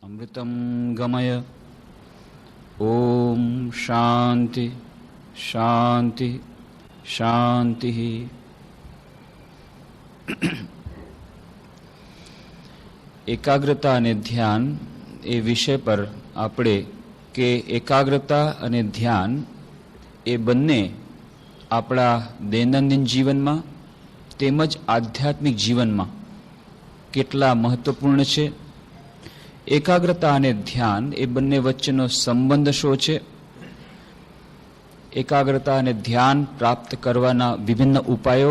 अमृतं गमय। ओम शांति शांति शांति। एकाग्रता अने ध्यान ए विषय पर आपणे के एकाग्रता अने ध्यान ए बंने आपणा दैनंदिन जीवन में तेमज आध्यात्मिक जीवन में केटला महत्वपूर्ण छे। एकाग्रता अने ध्यान ए बंने वच्चेनो संबंध शो छे। एकाग्रता अने ध्यान प्राप्त करवाना विभिन्न उपायो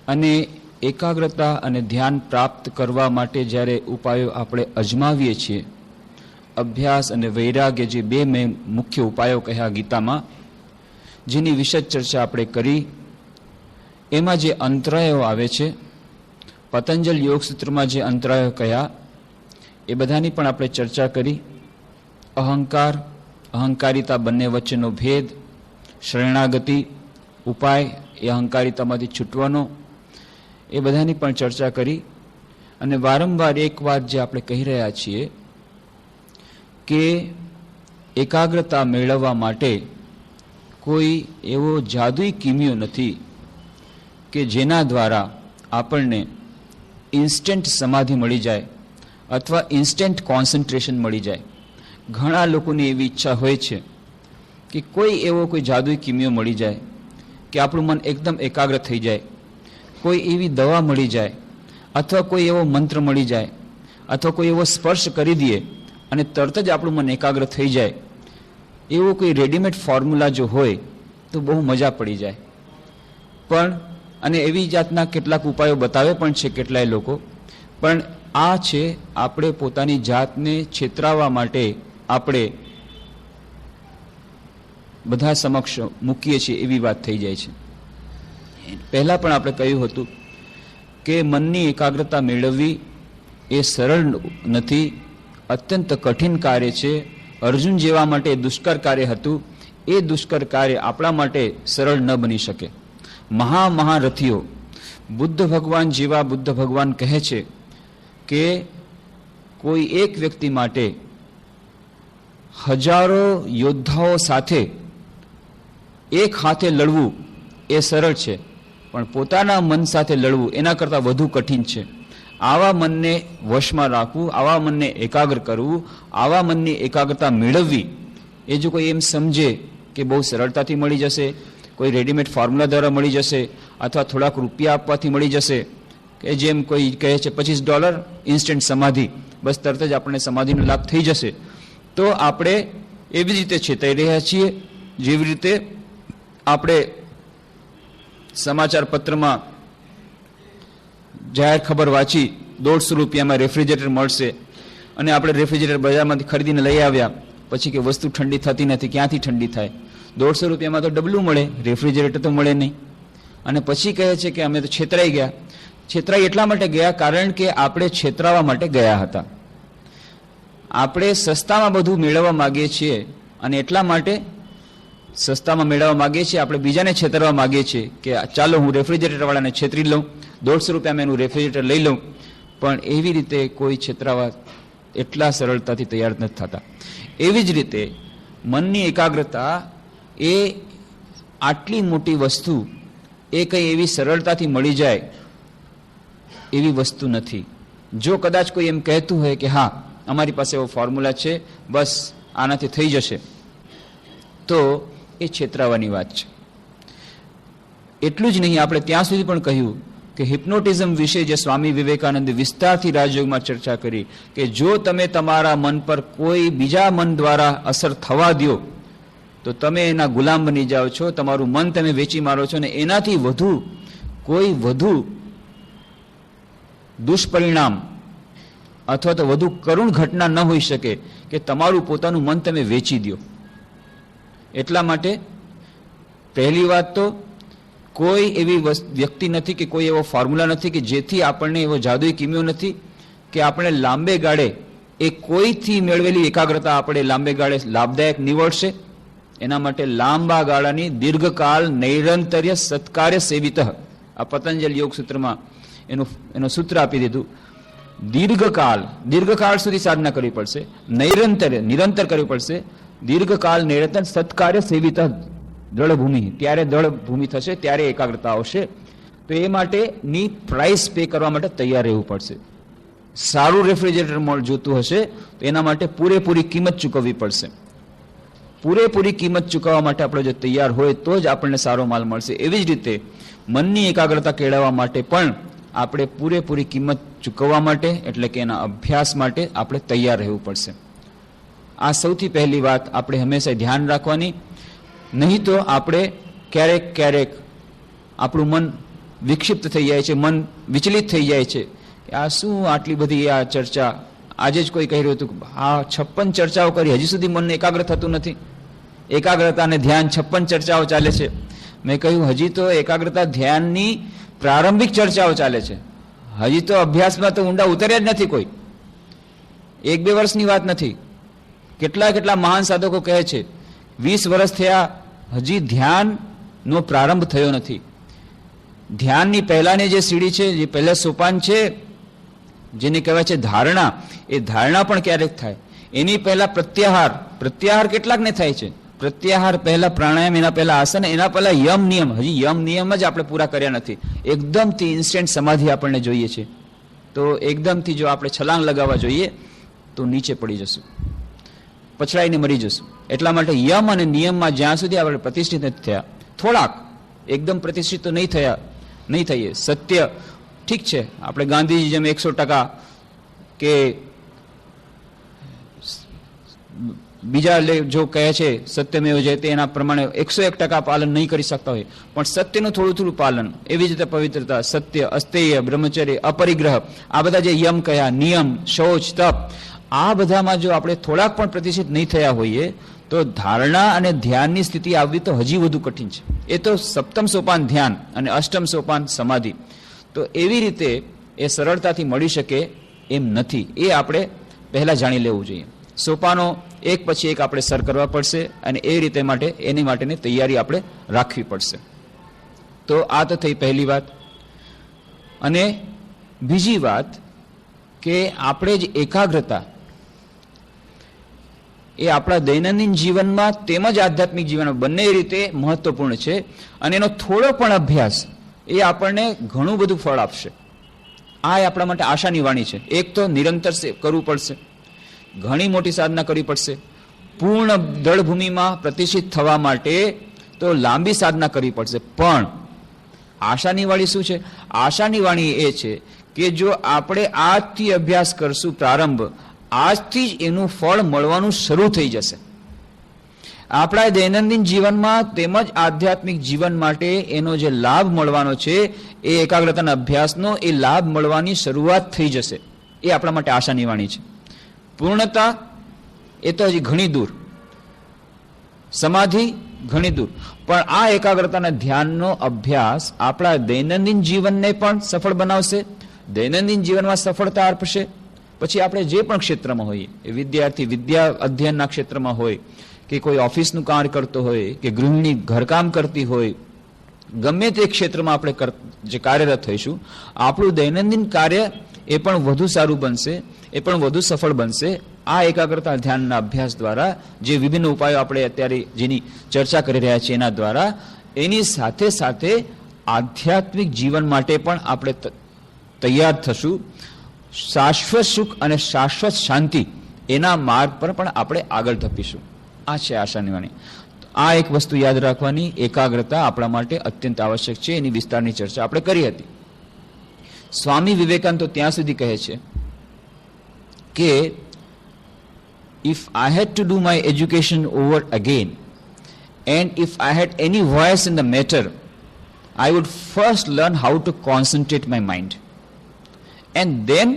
अने एकाग्रता अने ध्यान प्राप्त करवा माटे ज्यारे उपायो आपणे अजमावीए छीए, अभ्यास अने वैराग्य जे बे में मुख्य उपायो कह्या गीतामां, जेनी विशद चर्चा आपणे करी। एमां जे अंतरायो आवे छे, पतंजल योग सूत्रमां जे अंतरायो कह्या ए बधानी पण आपणे चर्चा करी। अहंकार अहंकारिता बंने वच्चेनो भेद, शरणागति उपाय ए अहंकारितामांथी छूटवानो, ए बधानी पण चर्चा करी। अने वारंवार एक वात जे आपणे कही रह्या छीए के एकाग्रता मेळववा माटे कोई एवो जादुई कीमियो नथी के जेना द्वारा आपणने इन्स्टंट समाधि मळी जाय अथवा इन्स्टंट कॉन्सन्ट्रेशन मळी जाय। घणा लोकोनी एवी इच्छा होय छे कि कोई एवो कोई जादुई कीमियो मळी जाय कि आपणुं मन एकदम एकाग्र थई जाय, कोई एवी दवा मळी जाय अथवा कोई एवो मंत्र मळी जाय अथवा कोई एवो स्पर्श करी दीए अने तरत ज आपणुं मन एकाग्र थई जाय। एवो कोई रेडीमेड फॉर्म्युला जो होय तो बहु मजा पड़ी जाए। पण अने एवी जातना केटलाक उपायो बतावे पण छे केटलाय लोको, पण आ छे आपणे पोतानी जातने छेतरावा माटे आपणे बधा समक्ष मूकीए छीए एवी वात थई जाय छे। पहला पण आपणे कह्युं हतुं के मननी एकाग्रता मेळववी ए सरळ नथी, अत्यंत कठिन कार्य छे। अर्जुन जेवा माटे दुष्कर कार्य हतुं ए दुष्कर कार्य आपणा माटे सरळ न बनी शके। महारथियो बुद्ध भगवान जेवा बुद्ध भगवान कहे छे के कोई एक व्यक्ति माटे हजारों योद्धाओं साथे एक हाथे लड़वू ए सरळ छे, पण पोताना मन साथे लड़वू एना करता वधु कठिन छे। आवा मनने वशमां राखवू, आवा मनने एकाग्र करवू, आवा मननी एकाग्रता मेळववी ए जो कोई एम समझे कि बहु सरळताथी मळी जशे, कोई रेडीमेड फॉर्म्युला द्वारा मळी जशे अथवा थोड़ाक रूपिया आपवाथी मळी जशे, के जेम कोई कहे छे $25 इन्स्टंट समाधि, बस तरत ज आपणे समाधिनो लाभ थई जशे, तो आपणे एवी रीते छेताई रह्या छीए जेवी रीते आपणे समाचार पत्रमां जाहिर खबर वांची $150 में रेफ्रिजरेटर मळशे अने आपणे रेफ्रिजरेटर बजारमांथी खरीदीने लई आव्या, पछी के वस्तु ठंडी थती नथी, क्यांथी ठंडी थाय? $150 में तो डबलू मळे, रेफ्रिजरेटर तो मळे नहीं। अने पछी कहे छे के अमे तो छेतराई गया। छेतराई एटला माटे गया कारण के आपणे छेतरावा माटे गया हता। आपणे सस्तामां બધું મેળવવા માંગીએ છીએ અને એટલા માટે સસ્તામાં મેળવવા માંગીએ છીએ, આપણે બીજાને છેતરવા માંગીએ છીએ કે ચાલો હું રેફ્રિજરેટર વાળાને છેતરી લઉં, $150 में एनु रेफ्रिजरेटर लई लऊं, पण एवी रीते कोई छेतरावा एटला सरळताथी तैयार नथी थता। एवी ज रीते मननी एकाग्रता ए आटली मोटी वस्तु ए कई एवी सरळताथी मळी जाय एवी वस्तु नथी। जो कदाच कोई एम कहेतुं होय कि हाँ अमारी पासे एवो फॉर्म्युला छे, बस आनाथी थई जशे, तो ए छेतरावानी वात छे। एटલું જ નહીં, આપણે ત્યાં સુધી પણ કહ્યું કે હિપ્નોટિઝમ વિશે જે સ્વામી વિવેકાનંદ વિસ્તારથી રાજયોગમાં ચર્ચા કરી કે જો તમે તમારા મન પર કોઈ બીજા મન દ્વારા અસર થવા દો તો તમે એના ગુલામ બની જાઓ છો, તમારું મન તમે વેચી મારો છો, અને એનાથી વધુ કોઈ વધુ દુષ્પરિણામ અથવા તો વધુ કરુણ ઘટના ન હોઈ શકે કે તમારું પોતાનું મન તમે વેચી દો। એટલા માટે પહેલી વાત તો कोई एवी व्यक्ति नहीं कि कोई एवो फॉर्म्युला नहीं कि जेथी आपने एवो जादुई कीमियो नहीं कि आपने लांबे गाड़े एक कोई थी मेळवेली एकाग्रता आपणे लांबे गाड़े लाभदायक निवड़शे। एना माटे लांबा गाळानी दीर्घकाल नैरंतर्य सत्कार्य सेवितः आ पतंजल योग सूत्र में एनो सूत्र आपी दीधुं। દીર્ઘકાળ સુધી સાધના કરવી પડશે, નિરંતર કરવી પડશે. દીર્ઘકાળ નિરંતર સત્કાર્ય સેવિત દળ ભૂમિ, ત્યારે દળ ભૂમિ થશે, ત્યારે એકાગ્રતા આવશે. તો એ માટેની પ્રાઇસ પે કરવા માટે તૈયાર રહેવું પડશે. સારું રેફ્રિજરેટર જોતું હશે તો એના માટે પૂરેપૂરી કિંમત ચૂકવવી પડશે. પૂરેપૂરી કિંમત ચૂકવવા માટે આપણે જો તૈયાર હોય તો જ આપણને સારો માલ મળશે. એવી જ રીતે મનની એકાગ્રતા કેળવવા માટે પણ આપણે પૂરેપૂરી કિંમત ચૂકવવા માટે, એટલે કે એના અભ્યાસ માટે આપણે તૈયાર રહેવું પડશે. આ સૌથી પહેલી વાત આપણે હંમેશા ધ્યાન રાખવાની. નહીં તો આપણે ક્યારેક આપણું મન વિક્ષિપ્ત થઈ જાય છે, મન વિચલિત થઈ જાય છે. આ શું આટલી બધી આ ચર્ચા, આજે જ કોઈ કહી રહ્યું હતું આ 56 ચર્ચાઓ કરી, હજી સુધી મનને એકાગ્ર થતું નથી. એકાગ્રતા અને ધ્યાન 56 ચર્ચાઓ ચાલે છે. મેં કહ્યું હજી તો એકાગ્રતા ધ્યાનની પ્રારંભિક ચર્ચાઓ ચાલે છે. હજી તો અભ્યાસમાં તો ઊંડા ઉતર્યા જ નથી કોઈ. 1-2 વર્ષની વાત નથી. કેટલા મહાન સાધકો કહે છે 20 વર્ષ થયા, હજી ધ્યાનનો પ્રારંભ થયો નથી. ધ્યાનની પહેલાની જે સીડી છે, જે પહેલા સોપાન છે, જેને કહેવાય છે ધારણા, એ ધારણા પણ ક્યારેક થાય. એની પહેલા પ્રત્યાહાર કેટલાકને થાય છે. પ્રત્યાહાર પહેલા પ્રાણાયામ, એના પહેલા આસન, એના પહેલા યમ નિયમ. હજી યમ નિયમ જ આપણે પૂરા કર્યા નથી. એકદમથી ઇન્સ્ટન્ટ સમાધિ આપણને જોઈએ છે. તો એકદમથી જો આપણે છલાંગ લગાવવા જોઈએ તો નીચે પડી જશું, પછડાઈને મરી જશું. એટલા માટે યમ અને નિયમમાં જ્યાં સુધી આપણે પ્રતિષ્ઠિત નથી થયા, થોડાક એકદમ પ્રતિષ્ઠિત તો નહીં થઈએ. સત્ય ઠીક છે, આપણે ગાંધીજી જેમ 100% કે બીજા જો કહે છે સત્યમેવ જયતે, એના પ્રમાણે 101% પાલન નહીં કરી શકતા હોય, પણ સત્યનું થોડું પાલન. એવી જ રીતે પવિત્રતા, સત્ય, અસ્તેય, બ્રહ્મચર્ય, અપરિગ્રહ, આ બધા જે યમ કહ્યા, નિયમ, શૌચ, તપ, આ બધામાં જો આપણે થોડાક પણ પ્રતિષ્ઠિત નહીં થયા હોઈએ તો ધારણા અને ધ્યાનની સ્થિતિ આવવી તો હજી વધુ કઠિન છે. એ તો 7મ સોપાન ધ્યાન અને 8મ સોપાન સમાધિ. તો એવી રીતે એ સરળતાથી મળી શકે એમ નથી. એ આપણે પહેલા જાણી લેવું જોઈએ. સોપાનો એક પછી એક આપણે સર કરવા પડશે અને એ રીતે એની માટેની તૈયારી આપણે રાખવી પડશે. તો આ તો થઈ પહેલી વાત. અને બીજી વાત કે આપણે જ એકાગ્રતા એ આપણા દૈનંદિન જીવનમાં તેમજ આધ્યાત્મિક જીવનમાં બંને રીતે મહત્વપૂર્ણ છે. અને એનો થોડો પણ અભ્યાસ એ આપણને ઘણું બધું ફળ આપશે. આ આપણા માટે આશાની વાણી છે. એક તો નિરંતર કરવું પડશે, ઘણી મોટી સાધના કરવી પડશે. પૂર્ણ દળભૂમિમાં પ્રતિષ્ઠિત થવા માટે તો લાંબી સાધના કરવી પડશે. પણ આશાની વાણી શું છે? આશાની વાણી એ છે કે જો આપણે આજથી અભ્યાસ કરશું, પ્રારંભ આજથી જ એનું ફળ મળવાનું શરૂ થઈ જશે. આપણા દૈનંદિન જીવનમાં તેમજ આધ્યાત્મિક જીવન માટે એનો જે લાભ મળવાનો છે, એ એકાગ્રતાના અભ્યાસનો એ લાભ મળવાની શરૂઆત થઈ જશે. એ આપણા માટે આશાની વાણી છે. પૂર્ણતા એ તો હજી ઘણી દૂર, સમાધિ ઘણી દૂર, પણ આ એકાગ્રતાના ધ્યાનનો અભ્યાસ આપણા દૈનંદિન જીવનને પણ સફળ બનાવશે, દૈનંદિન જીવનમાં સફળતા આપશે. પછી આપણે જે પણ ક્ષેત્રમાં હોઈએ, એ વિદ્યાર્થી વિદ્યા અધ્યયનના ક્ષેત્રમાં હોય, કે કોઈ ઓફિસનું કાર્ય કરતો હોય, કે ગૃહિણી ઘરકામ કરતી હોય, ગમે તે ક્ષેત્રમાં આપણે જે કાર્યરત થઈશું, આપણું દૈનંદિન કાર્ય એ પણ વધુ સારું બનશે, એ પણ વધુ સફળ બનશે. આ એકાગ્રતા ધ્યાનના અભ્યાસ દ્વારા, જે વિભિન્ન ઉપાયો આપણે અત્યારે જેની ચર્ચા કરી રહ્યા છીએ એના દ્વારા, એની સાથે સાથે આધ્યાત્મિક જીવન માટે પણ આપણે તૈયાર થશું. શાશ્વત સુખ અને શાશ્વત શાંતિ એના માર્ગ પર પણ આપણે આગળ ધપીશું. આ છે આશાની વાણી. આ એક વસ્તુ યાદ રાખવાની, એકાગ્રતા આપણા માટે અત્યંત આવશ્યક છે. એની વિસ્તારની ચર્ચા આપણે કરી હતી. સ્વામી વિવેકાનંદ તો ત્યાં સુધી કહે છે કે if I had to do my education over again and if I had any voice in the matter, I would first learn how to concentrate my mind and then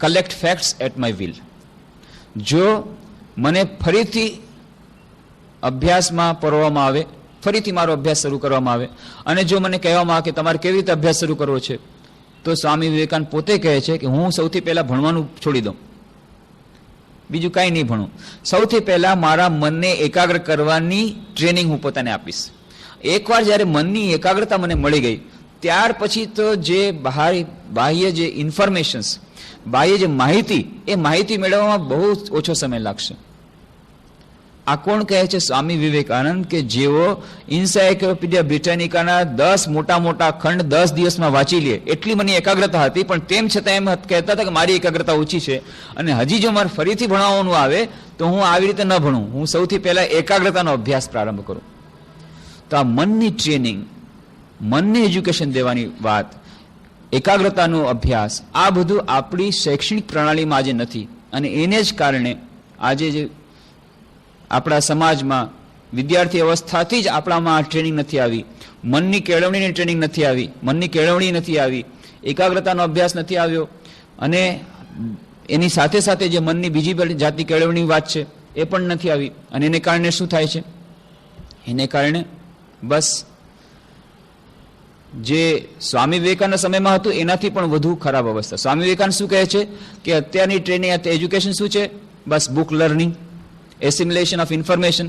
collect facts at my will. જો મને ફરીથી અભ્યાસમાં પરોવામાં આવે, ફરીથી મારો અભ્યાસ શરૂ કરવામાં આવે અને જો મને કહેવામાં આવે કે તમારે કેવી રીતે અભ્યાસ શરૂ કરવો છે, તો સ્વામી વિવેકાનંદ પોતે કહે છે કે હું સૌથી પહેલા ભણવાનું છોડી દઉં, બીજું કાંઈ નહીં ભણું. સૌથી પહેલા મારા મનને એકાગ્ર કરવાની ટ્રેનિંગ હું પોતાને આપીશ. એકવાર જ્યારે મનની એકાગ્રતા મને મળી ગઈ, ત્યાર પછી તો જે બાહ્ય જે ઇન્ફોર્મેશન્સ, બાહ્ય જે માહિતી, એ માહિતી મેળવવામાં બહુ ઓછો સમય લાગશે. આ કોણ કહે છે? સ્વામી વિવેકાનંદ, કે જેઓ એન્સાયક્લોપીડિયા બ્રિટાનિકાના 10 મોટા મોટા ખંડ 10 દિવસમાં વાંચી લે, એટલી મને એકાગ્રતા હતી. પણ તેમ છતાં એમ કહેતા હતા કે મારી એકાગ્રતા ઓછી છે અને હજી જો મારે ફરીથી ભણાવવાનું આવે તો હું આવી રીતે ન ભણું, હું સૌથી પહેલા એકાગ્રતાનો અભ્યાસ પ્રારંભ કરું. તો આ મનની ટ્રેનિંગ, મનને એજ્યુકેશન દેવાની વાત, એકાગ્રતાનો અભ્યાસ, આ બધું આપણી શૈક્ષણિક પ્રણાલીમાં આજે નથી. અને એને જ કારણે આજે જે આપણા સમાજમાં વિદ્યાર્થી અવસ્થાથી જ આપણામાં ટ્રેનિંગ નથી આવી, મનની કેળવણીની ટ્રેનિંગ નથી આવી, મનની કેળવણી નથી આવી, એકાગ્રતાનો અભ્યાસ નથી આવ્યો. અને એની સાથે સાથે જે મનની બીજી જાતની કેળવણી વાત છે એ પણ નથી આવી. અને એને કારણે શું થાય છે? એને કારણે બસ જે સ્વામી વિવેકાનંદ સમયમાં હતું એનાથી પણ વધુ ખરાબ અવસ્થા. સ્વામી વિવેકાનંદ શું કહે છે કે અત્યારની ટ્રેનિંગ, એજ્યુકેશન શું છે? Bus book learning, એસિમ્યુલેશન of information.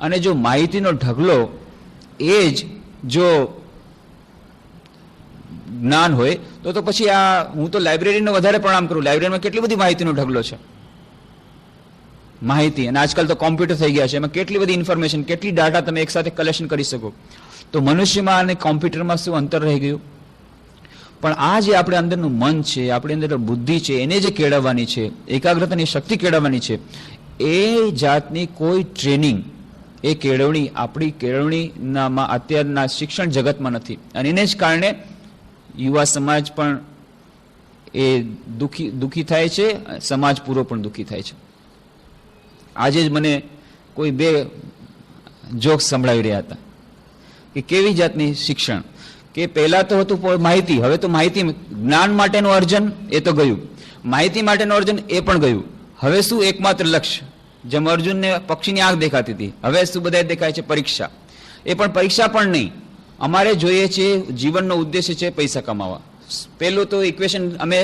અને જો માહિતીનો ઢગલો એ જ જો જ્ઞાન હોય તો પછી આ હું તો લાઇબ્રેરીનો વધારે પ્રણામ કરું. લાઇબ્રેરીમાં કેટલી બધી માહિતીનો ઢગલો છે, માહિતી. અને આજકાલ તો કોમ્પ્યુટર થઈ ગયા છે, એમાં કેટલી બધી ઇન્ફોર્મેશન, કેટલી ડાટા તમે એકસાથે કલેક્શન કરી શકો. તો મનુષ્યમાં અને કોમ્પ્યુટરમાં શું અંતર રહી ગયું? પણ આ જે આપણે અંદરનું મન છે, આપણી અંદર બુદ્ધિ છે, એને જે કેળવવાની છે, એકાગ્રતાની શક્તિ કેળવવાની છે, એ જાતની કોઈ ટ્રેનિંગ, એ કેળવણી આપણી કેળવણીનામાં અત્યારના શિક્ષણ જગતમાં નથી. અને એને જ કારણે યુવા સમાજ પણ એ દુઃખી થાય છે, સમાજ પૂરો પણ દુઃખી થાય છે. આજે જ મને કોઈ 2 જોક્સ સંભળાવી રહ્યા હતા કે કેવી જાતની શિક્ષણ, કે પહેલા તો હતું માહિતી, હવે તો માહિતી, જ્ઞાન માટેનું અર્જન એ તો ગયું, માહિતી માટેનું અર્જન એ પણ ગયું. હવે શું એકમાત્ર લક્ષ્ય? જેમ અર્જુનને પક્ષીની આંખ દેખાતી હતી, હવે શું બધા દેખાય છે? પરીક્ષા. એ પણ પરીક્ષા પણ નહીં, અમારે જોઈએ છે જીવનનો ઉદ્દેશ્ય છે પૈસા કમાવા. પહેલું તો ઇક્વેશન અમે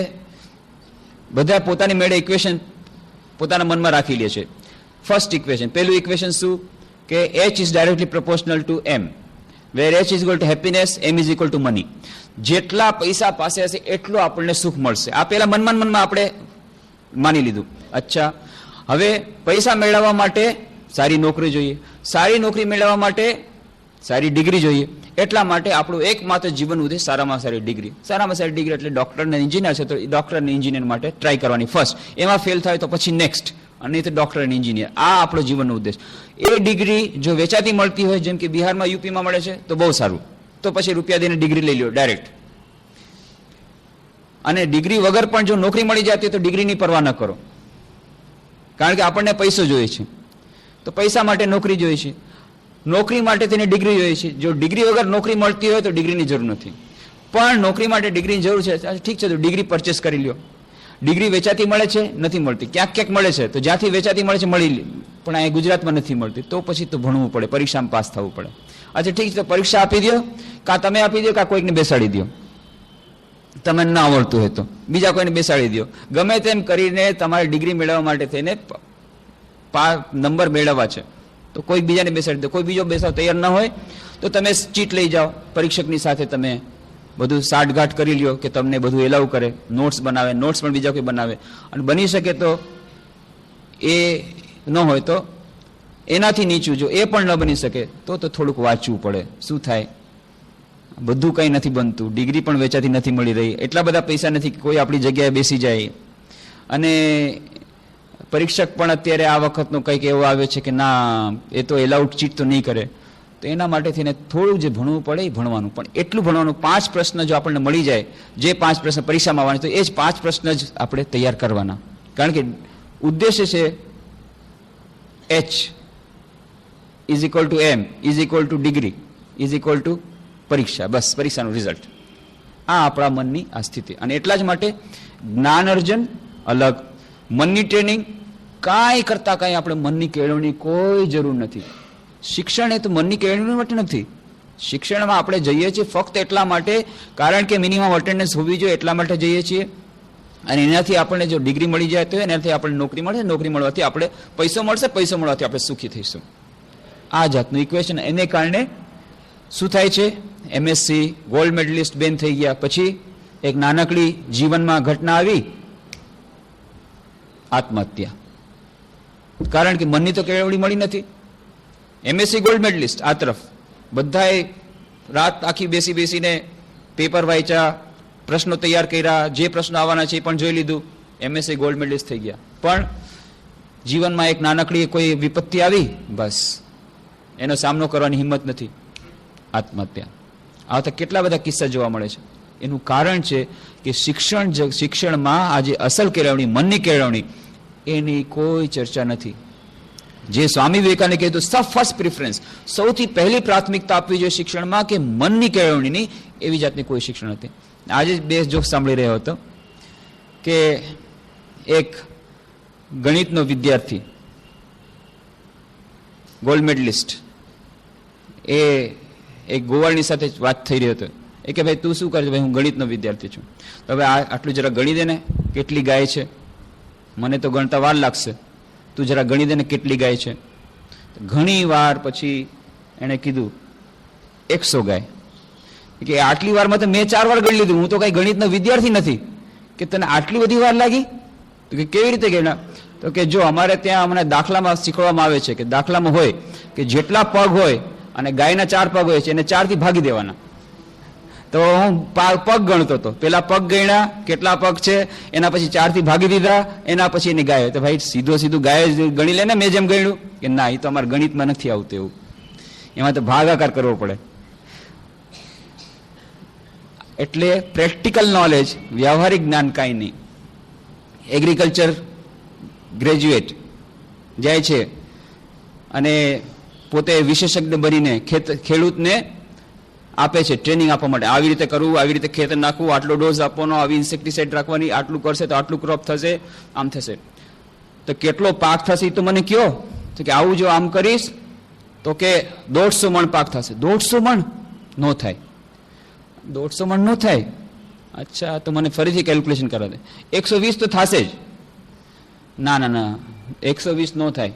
બધા પોતાની મેળે ઇક્વેશન પોતાના મનમાં રાખી લે છે. ફર્સ્ટ ઇક્વેશન, પહેલું ઇક્વેશન શું? કે h is directly proportional to m, where h is equal to happiness, m is equal to money. જેટલા પૈસા પાસે હશે એટલું આપણને સુખ મળશે. આ પહેલા મનમાં આપણે માની લીધું. અચ્છા, હવે પૈસા મેળવવા માટે સારી નોકરી જોઈએ, સારી નોકરી મેળવવા માટે સારી ડિગ્રી જોઈએ. એટલા માટે આપણું એકમાત્ર જીવન ઉદ્દેશ સારામાં સારી ડિગ્રી. સારામાં સારી ડિગ્રી એટલે ડોક્ટર અને એન્જિનિયર છે તો ડોક્ટર અને એન્જિનિયર માટે ટ્રાય કરવાની ફર્સ્ટ. એમાં ફેલ થાય તો પછી નેક્સ્ટ, અને તો ડોક્ટર અને એન્જિનિયર. આ આપણો જીવનનો ઉદ્દેશ. એ ડિગ્રી જો વેચાતી મળતી હોય, જેમ કે બિહારમાં, યુપીમાં મળે છે તો બહુ સારું, તો પછી રૂપિયા દઈને ડિગ્રી લઈ લો ડાયરેક્ટ. અને ડિગ્રી વગર પણ જો નોકરી મળી જતી હોય તો ડિગ્રીની પરવા ન કરો, કારણ કે આપણને પૈસો જોઈએ છે, તો પૈસા માટે નોકરી જોઈએ છે, નોકરી માટે તેને ડિગ્રી જોઈએ છે. જો ડિગ્રી વગર નોકરી મળતી હોય તો ડિગ્રીની જરૂર નથી, પણ નોકરી માટે ડિગ્રીની જરૂર છે. ઠીક છે, તો ડિગ્રી પરચેસ કરી લ્યો. ડિગ્રી વેચાતી મળે છે? નથી મળતી. ક્યાંક ક્યાંક મળે છે, તો જ્યાંથી વેચાતી મળે છે મળી લે, પણ અહીં ગુજરાતમાં નથી મળતી. તો પછી તો ભણવું પડે, પરીક્ષામાં પાસ થવું પડે. અચ્છા ઠીક છે, તો પરીક્ષા આપી દો, કાં તમે આપી દો, કાં કોઈકને બેસાડી દો. તમને ના આવડતું હોય તો બીજા કોઈને બેસાડી દો. ગમે તેમ કરીને તમારે ડિગ્રી મેળવવા માટે થઈને નંબર મેળવવા છે તો કોઈ બીજાને બેસાડી દો. કોઈ બીજો બેસાડવા તૈયાર ન હોય તો તમે ચીટ લઈ જાઓ, પરીક્ષકની સાથે તમે બધું સાઠગાંઠ કરી લ્યો કે તમને બધું એલાવ કરે, નોટ્સ બનાવે, નોટ્સ પણ બીજા કોઈ બનાવે. અને બની શકે તો એ ન હોય તો એનાથી નીચું, જો એ પણ ન બની શકે તો થોડુંક વાંચવું પડે. શું થાય? બધું કંઈ નથી બનતું, ડિગ્રી પણ વેચાતી નથી મળી રહી, એટલા બધા પૈસા નથી કે કોઈ આપણી જગ્યાએ બેસી જાય. અને પરીક્ષક પણ અત્યારે આ વખતનો કંઈક એવો આવ્યો છે કે ના, એ તો એલાઉડ ચીટ તો નહીં કરે. તો એના માટે થઈને થોડું જે ભણવું પડે એ ભણવાનું, પણ એટલું ભણવાનું. 5 પ્રશ્ન જો આપણને મળી જાય, જે 5 પ્રશ્ન પરીક્ષામાં આવવાના, તો એ જ 5 પ્રશ્ન જ આપણે તૈયાર કરવાના. કારણ કે ઉદ્દેશ્ય છે h is equal two m is equal two degree is equal two પરીક્ષા. બસ પરીક્ષાનું રિઝલ્ટ. આ આપણા મનની આ સ્થિતિ. અને એટલા જ માટે જ્ઞાન અર્જન અલગ, મનની ટ્રેનિંગ, કાંઈ કરતા કાંઈ આપણે મનની કેળવણી કોઈ જરૂર નથી. શિક્ષણ એ તો મનની કેળવણી માટે નથી. શિક્ષણમાં આપણે જઈએ છીએ ફક્ત એટલા માટે, કારણ કે મિનિમમ અટેન્ડન્સ હોવી જોઈએ એટલા માટે જઈએ છીએ. અને એનાથી આપણને જો ડિગ્રી મળી જાય તો એનાથી આપણે નોકરી મળે, નોકરી મળવાથી આપણે પૈસો મળશે, પૈસો મળવાથી આપણે સુખી થઈશું. આ જાતનું ઇક્વેશન. એને કારણે શું થાય છે? એમએસસી ગોલ્ડ મેડલિસ્ટ બેન થઈ ગયા, પછી એક નાનકડી જીવનમાં ઘટના આવી, આત્મહત્યા. કારણ કે મનની તો કેળવણી મળી નથી. એમએસસી ગોલ્ડ મેડલિસ્ટ આ તરફ, બધાએ રાત આખી બેસી બેસીને પેપર વાંચ્યા, પ્રશ્નો તૈયાર કર્યા, જે પ્રશ્નો આવવાના છે એ પણ જોઈ લીધું, એમએસસી ગોલ્ડ મેડલિસ્ટ થઈ ગયા. પણ જીવનમાં એક નાનકડી કોઈ વિપત્તિ આવી, બસ એનો સામનો કરવાની હિંમત નથી, આત્મહત્યા. આ તો કેટલા બધા કિસ્સા જોવા મળે છે. એનું કારણ છે કે શિક્ષણમાં આજે અસલ કેળવણી, મનની કેળવણી, એની કોઈ ચર્ચા નથી. જે સ્વામી વિવેકાનંદે કીધું ફર્સ્ટ પ્રિફરન્સ, સૌથી પહેલી પ્રાથમિકતા આપવી જોઈએ શિક્ષણમાં કે મનની કેળવણીની, એવી જાતની કોઈ શિક્ષણ નથી. આજે બે જોક સાંભળી રહ્યો હતો કે એક ગણિતનો વિદ્યાર્થી ગોલ્ડ મેડલિસ્ટ, એ એક ગોવાળની સાથે વાત થઈ રહ્યો હતો. એ કે ભાઈ તું શું કરે છે? ભાઈ હું ગણિતનો વિદ્યાર્થી છું. તો હવે આટલું જરા ગણી દે ને, કેટલી ગાય છે? મને તો ગણતા વાર લાગશે, તું જરા ગણી દે ને કેટલી ગાય છે. ઘણી વાર પછી એણે કીધું 100 ગાય. કે આટલી વારમાં તો મેં 4 વાર ગણી લીધું, હું તો કઈ ગણિતનો વિદ્યાર્થી નથી. કે તને આટલી બધી વાર લાગી? તો કે કેવી રીતે ગણ્યા? તો કે જો અમારે ત્યાં અમને દાખલામાં શીખવામાં આવે છે કે દાખલામાં હોય કે જેટલા પગ હોય અને ગાયના 4 પગ હોય છે એને 4 થી ભાગી દેવાના. તો હું પગ ગણતો હતો, પેલા પગ ગણ્યા કેટલા પગ છે, એના પછી 4 થી ભાગી દીધા, એના પછી એની ગાય. તો ભાઈ સીધું ગાય ગણી લે ને, મેં જેમ ગણ્યું. કે ના, એ તો અમારે ગણિતમાં નથી આવતું એવું, એમાં તો ભાગાકાર કરવો પડે. એટલે પ્રેક્ટિકલ નોલેજ, વ્યવહારિક જ્ઞાન કાંઈ નહીં. એગ્રીકલ્ચર ગ્રેજ્યુએટ જાય છે અને પોતે વિશેષજ્ઞ બનીને ખેડૂતને આપે છે ટ્રેનિંગ આપવા માટે, આવી રીતે કરવું, આવી રીતે ખેતર નાખવું, આટલો ડોઝ આપવાનો, આવી ઇન્સેક્ટિસાઇડ રાખવાની, આટલું કરશે તો આટલું ક્રોપ થશે, આમ થશે. તો કેટલો પાક થશે એ તો મને કયો. તો કે આવું જો આમ કરીશ તો કે 150 મણ પાક થશે. 150 મણ નો થાય, 150 મણ નો થાય. અચ્છા, તો મને ફરીથી કેલ્ક્યુલેશન કરવા દે. 120 તો થશે જ. ના ના ના, 120 નો થાય.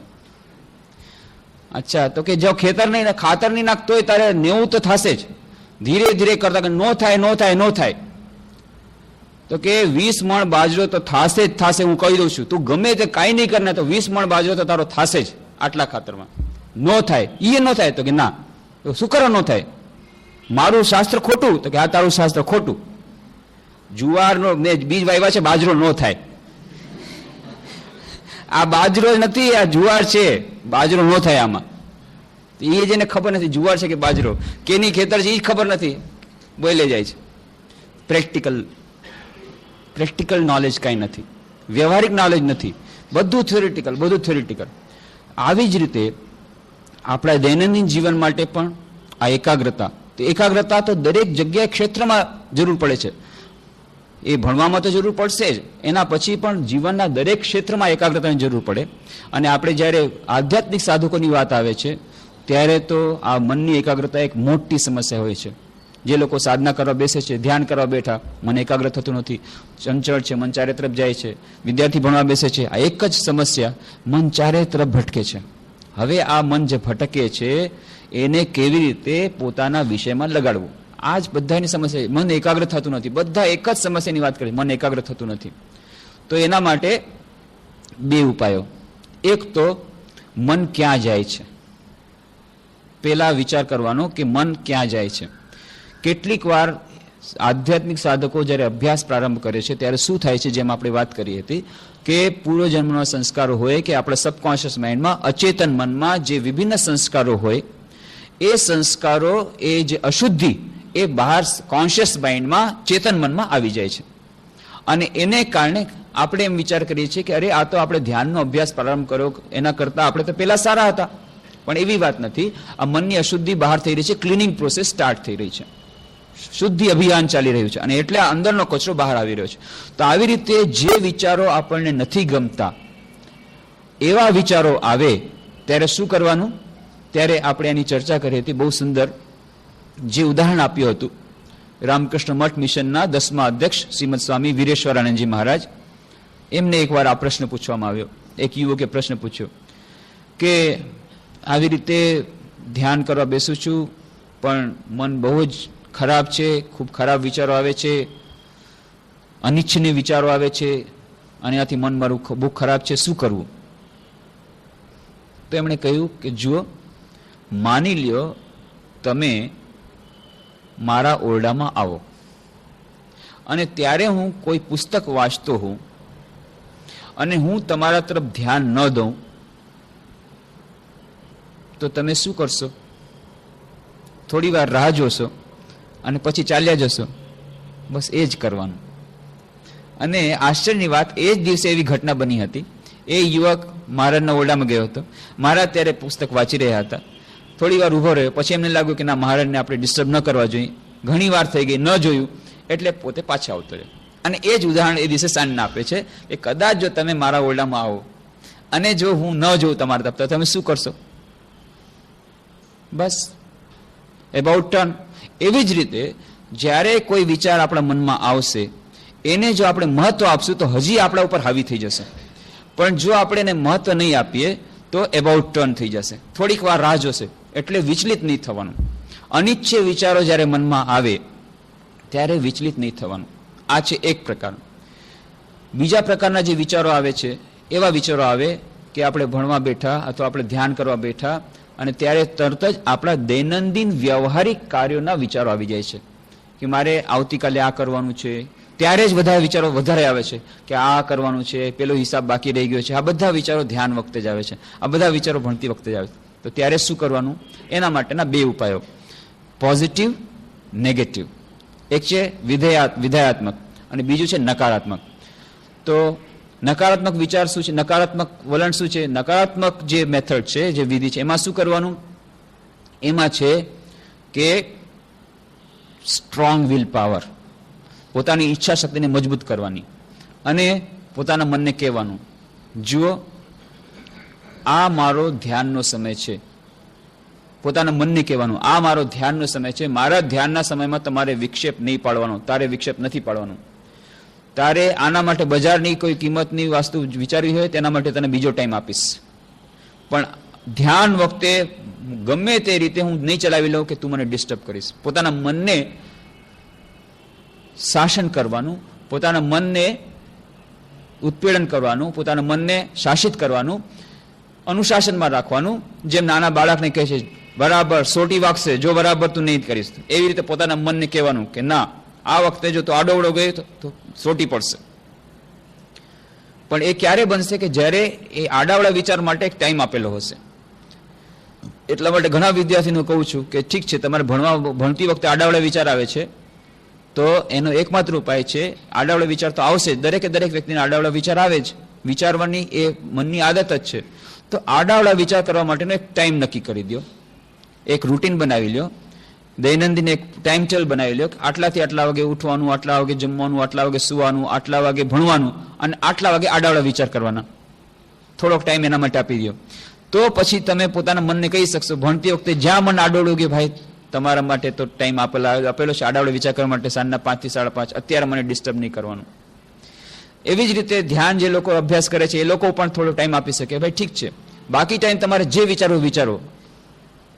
અચ્છા, તો કે જો ખેતર નહીં ખાતર નહીં નાખતો હોય તારે 90 તો થશે જ. ધીરે ધીરે કરતા નો થાય નો થાય નો થાય. તો કે 20 મણ બાજરો તો થશે જ થશે, હું કહી દઉં છું. તું ગમે તે કાંઈ નહીં કરને તો 20 મણ બાજરો તો તારો થશે જ આટલા ખાતરમાં. નો થાય, એ નો થાય. તો કે ના, તો શું કરો નો થાય? મારું શાસ્ત્ર ખોટું? તો કે આ તારું શાસ્ત્ર ખોટું. જુવારનો મેં બીજ વાવ્યા છે, બાજરો નો થાય. આ બાજરો નથી, આ જુવાર છે, બાજરો નો થાય આમાં. એ જેને ખબર નથી જુવાર છે કે બાજરો, કેની ખેતર છે એ ખબર નથી, બોલે જાય છે. પ્રેક્ટિકલ નોલેજ કાંઈ નથી, વ્યવહારિક નોલેજ નથી, બધું થિયોરિટિકલ. આવી જ રીતે આપણા દૈનંદિન જીવન માટે પણ આ એકાગ્રતા તો દરેક જગ્યાએ ક્ષેત્રમાં જરૂર પડે છે. એ ભણવામાં તો જરૂર પડશે જ, એના પછી પણ જીવનના દરેક ક્ષેત્રમાં એકાગ્રતાની જરૂર પડે. અને આપણે જ્યારે આધ્યાત્મિક સાધકોની વાત આવે છે ત્યારે તો આ મનની એકાગ્રતા એક મોટી સમસ્યા હોય છે. જે લોકો સાધના કરવા બેસે છે, ધ્યાન કરવા બેઠા, મન એકાગ્ર થતું નથી, ચંચળ છે, મન ચારે તરફ જાય છે. વિદ્યાર્થી ભણવા બેસે છે, આ એક જ સમસ્યા, મન ચારે તરફ ભટકે છે. હવે આ મન જે ભટકે છે એને કેવી રીતે પોતાના વિષયમાં લગાડવું, આ જ બધાની સમસ્યા. મન એકાગ્ર થતું નથી, બધા એક જ સમસ્યાની વાત કરે, મન એકાગ્ર થતું નથી. તો એના માટે 2 ઉપાયો. એક તો મન ક્યાં જાય છે, પેલા વિચાર કરવાનો કે મન ક્યાં જાય છે. કેટલીક વાર આધ્યાત્મિક સાધકો જ્યારે અભ્યાસ પ્રારંભ કરે છે ત્યારે શું થાય છે, જેમ આપણે વાત કરી હતી કે પૂર્વજન્મના સંસ્કારો હોય કે આપણા સબકોન્શિયસ માઇન્ડમાં, અચેતન મનમાં જે વિભિન્ન સંસ્કારો હોય, એ સંસ્કારો, એ જે અશુદ્ધિ એ બહાર કોન્શિયસ માઇન્ડમાં, ચેતન મનમાં આવી જાય છે. અને એને કારણે આપણે એમ વિચાર કરીએ છીએ કે અરે આ તો આપણે ધ્યાનનો અભ્યાસ પ્રારંભ કર્યો, એના કરતાં આપણે તો પહેલા સારા હતા. પણ એવી વાત નથી. આ મનની અશુદ્ધિ બહાર થઈ રહી છે, ક્લિનિંગ પ્રોસેસ સ્ટાર્ટ થઈ રહી છે, શુદ્ધિ અભિયાન ચાલી રહ્યું છે, અને એટલે આ અંદરનો કચરો બહાર આવી રહ્યો છે. તો આવી રીતે જે વિચારો આપણને નથી ગમતા એવા વિચારો આવે ત્યારે શું કરવાનું, ત્યારે આપણે એની ચર્ચા કરી હતી. બહુ સુંદર જે ઉદાહરણ આપ્યું હતું રામકૃષ્ણ મઠ મિશનના 10મા અધ્યક્ષ શ્રીમદ સ્વામી વીરેશ્વરાનંદજી મહારાજ, એમને એકવાર આ પ્રશ્ન પૂછવામાં આવ્યો. એક યુવકે પ્રશ્ન પૂછ્યો કે આવી રીતે ધ્યાન કરવા બેસું છું પણ મન બહુ જ ખરાબ છે, ખૂબ ખરાબ વિચારો આવે છે, અનિચ્છનીય વિચારો આવે છે, અને આથી મન મારું બહુ ખરાબ છે, શું કરવું? તો એમણે કહ્યું કે જુઓ, માની લ્યો તમે મારા ઓરડામાં આવો અને ત્યારે હું કોઈ પુસ્તક વાંચતો હોઉં અને હું તમારા તરફ ધ્યાન ન દઉં તો તમે શું કરશો? થોડી વાર રાહ જોશો અને પછી ચાલ્યા જશો. બસ એ જ કરવાનું. અને આશ્ચર્યની વાત, એ જ દિવસે એવી ઘટના બની હતી. એ યુવક મહારાજના ઓરડામાં ગયો હતો. મહારાજ ત્યારે પુસ્તક વાંચી રહ્યા હતા. થોડી વાર ઊભો રહ્યો, પછી એમને લાગ્યું કે ના, મહારાજને આપણે ડિસ્ટર્બ ન કરવા જોઈએ. ઘણી વાર થઈ ગઈ, ન જોયું, એટલે પોતે પાછા આવતો રહ્યો. અને એ જ ઉદાહરણ એ દિવસે સાંજના આપે છે કે કદાચ જો તમે મારા ઓરડામાં આવો અને જો હું ન જોઉં તમારા તરફ, તો તમે શું કરશો? બસ એબાઉટ ટર્ન. એવી જ રીતે જ્યારે કોઈ વિચાર આપણા મનમાં આવશે, એને જો આપણે મહત્વ આપશું તો હજી આપણા ઉપર હાવી થઈ જશે. પણ જો આપણે એને મહત્વ નહીં આપીએ તો એબાઉટ ટર્ન થઈ જશે. થોડીક વાર રાહ જોશે, એટલે વિચલિત નહીં થવાનું. અનિચ્છનીય વિચારો જ્યારે મનમાં આવે ત્યારે વિચલિત નહીં થવાનું. આ છે એક પ્રકારનું. બીજા પ્રકારના જે વિચારો આવે છે, એવા વિચારો આવે કે આપણે ભણવા બેઠા અથવા આપણે ધ્યાન કરવા બેઠા અને ત્યારે તરત જ આપણા દૈનંદિન વ્યવહારિક કાર્યોના વિચારો આવી જાય છે કે મારે આવતીકાલે આ કરવાનું છે. ત્યારે જ બધા વિચારો વધારે આવે છે કે આ કરવાનું છે, પેલો હિસાબ બાકી રહી ગયો છે. આ બધા વિચારો ધ્યાન વખતે જ આવે છે, આ બધા વિચારો ભણતી વખતે જ આવે છે. તો ત્યારે શું કરવાનું? એના માટેના બે ઉપાયો, પોઝિટિવ, નેગેટિવ. એક છે વિધેયાત્મક અને બીજું છે નકારાત્મક. તો નકારાત્મક વિચાર શું છે? નકારાત્મક વલણ શું છે? નકારાત્મક જે મેથડ છે, જે વિધિ છે, એમાં શું કરવાનું? એમાં છે કે સ્ટ્રોંગ વિલ પાવર, પોતાની ઈચ્છા શક્તિને મજબૂત કરવાની અને પોતાના મનને કહેવાનું, જુઓ આ મારો ધ્યાનનો સમય છે. પોતાના મનને કહેવાનું, આ મારો ધ્યાનનો સમય છે. મારા ધ્યાનના સમયમાં તમારે વિક્ષેપ નહીં પાડવાનો, તારે વિક્ષેપ નથી પાડવાનું. તારે આના માટે બજારની કોઈ કિંમતની વસ્તુ વિચારવી હોય તેના માટે તને બીજો ટાઈમ આપીશ, પણ ધ્યાન વખતે ગમે તે રીતે હું નહીં ચલાવી લઉં કે તું મને ડિસ્ટર્બ કરીશ. પોતાના મનને શાસન કરવાનું, પોતાના મનને ઉત્પીડન કરવાનું, પોતાના મનને શાસિત કરવાનું, અનુશાસનમાં રાખવાનું. જેમ નાના બાળકને કહે છે બરાબર સોટી વાગશે જો બરાબર તું નહીં કરીશ, એવી રીતે પોતાના મનને કહેવાનું કે ના, આ વખતે જો તો આડોવડો ગયો તો સોટી પડશે. પણ એ ક્યારે બનશે? કે જ્યારે એ આડાવડા વિચાર માટે એક ટાઈમ આપેલો હશે. એટલા માટે ઘણા વિદ્યાર્થીને કહું છું કે ઠીક છે, તમારે ભણતી વખતે આડાવડા વિચાર આવે છે તો એનો એકમાત્ર ઉપાય છે, આડાવડા વિચાર તો આવશે જ, દરેકે દરેક વ્યક્તિને આડાવડા વિચાર આવે જ, વિચારવાની એ મનની આદત જ છે. તો આડાવડા વિચાર કરવા માટેનો એક ટાઈમ નક્કી કરી દો, એક રૂટીન બનાવી લો, દૈનંદિન એક ટાઈમ ટેબલ બનાવી લો. આટલાથી આટલા વાગે ઉઠવાનું, આટલા વાગે જમવાનું, આટલા વાગે સુવાનું, આટલા વાગે ભણવાનું અને આટલા વાગે આડાવડા વિચાર કરવાના. થોડોક ટાઈમ એના માટે આપી દો. તો પછી તમે પોતાના મનને કહી શકશો ભણતી વખતે જ્યાં મન આડોડું કે ભાઈ તમારા માટે તો ટાઈમ આપેલો છે આડાવડો વિચાર કરવા માટે સાંજના 5 થી 5:30, અત્યારે મને ડિસ્ટર્બ નહીં કરવાનું. એવી જ રીતે ધ્યાન જે લોકો અભ્યાસ કરે છે એ લોકો પણ થોડો ટાઈમ આપી શકે. ભાઈ ઠીક છે, બાકી ટાઈમ તમારે જે વિચારવું વિચારો,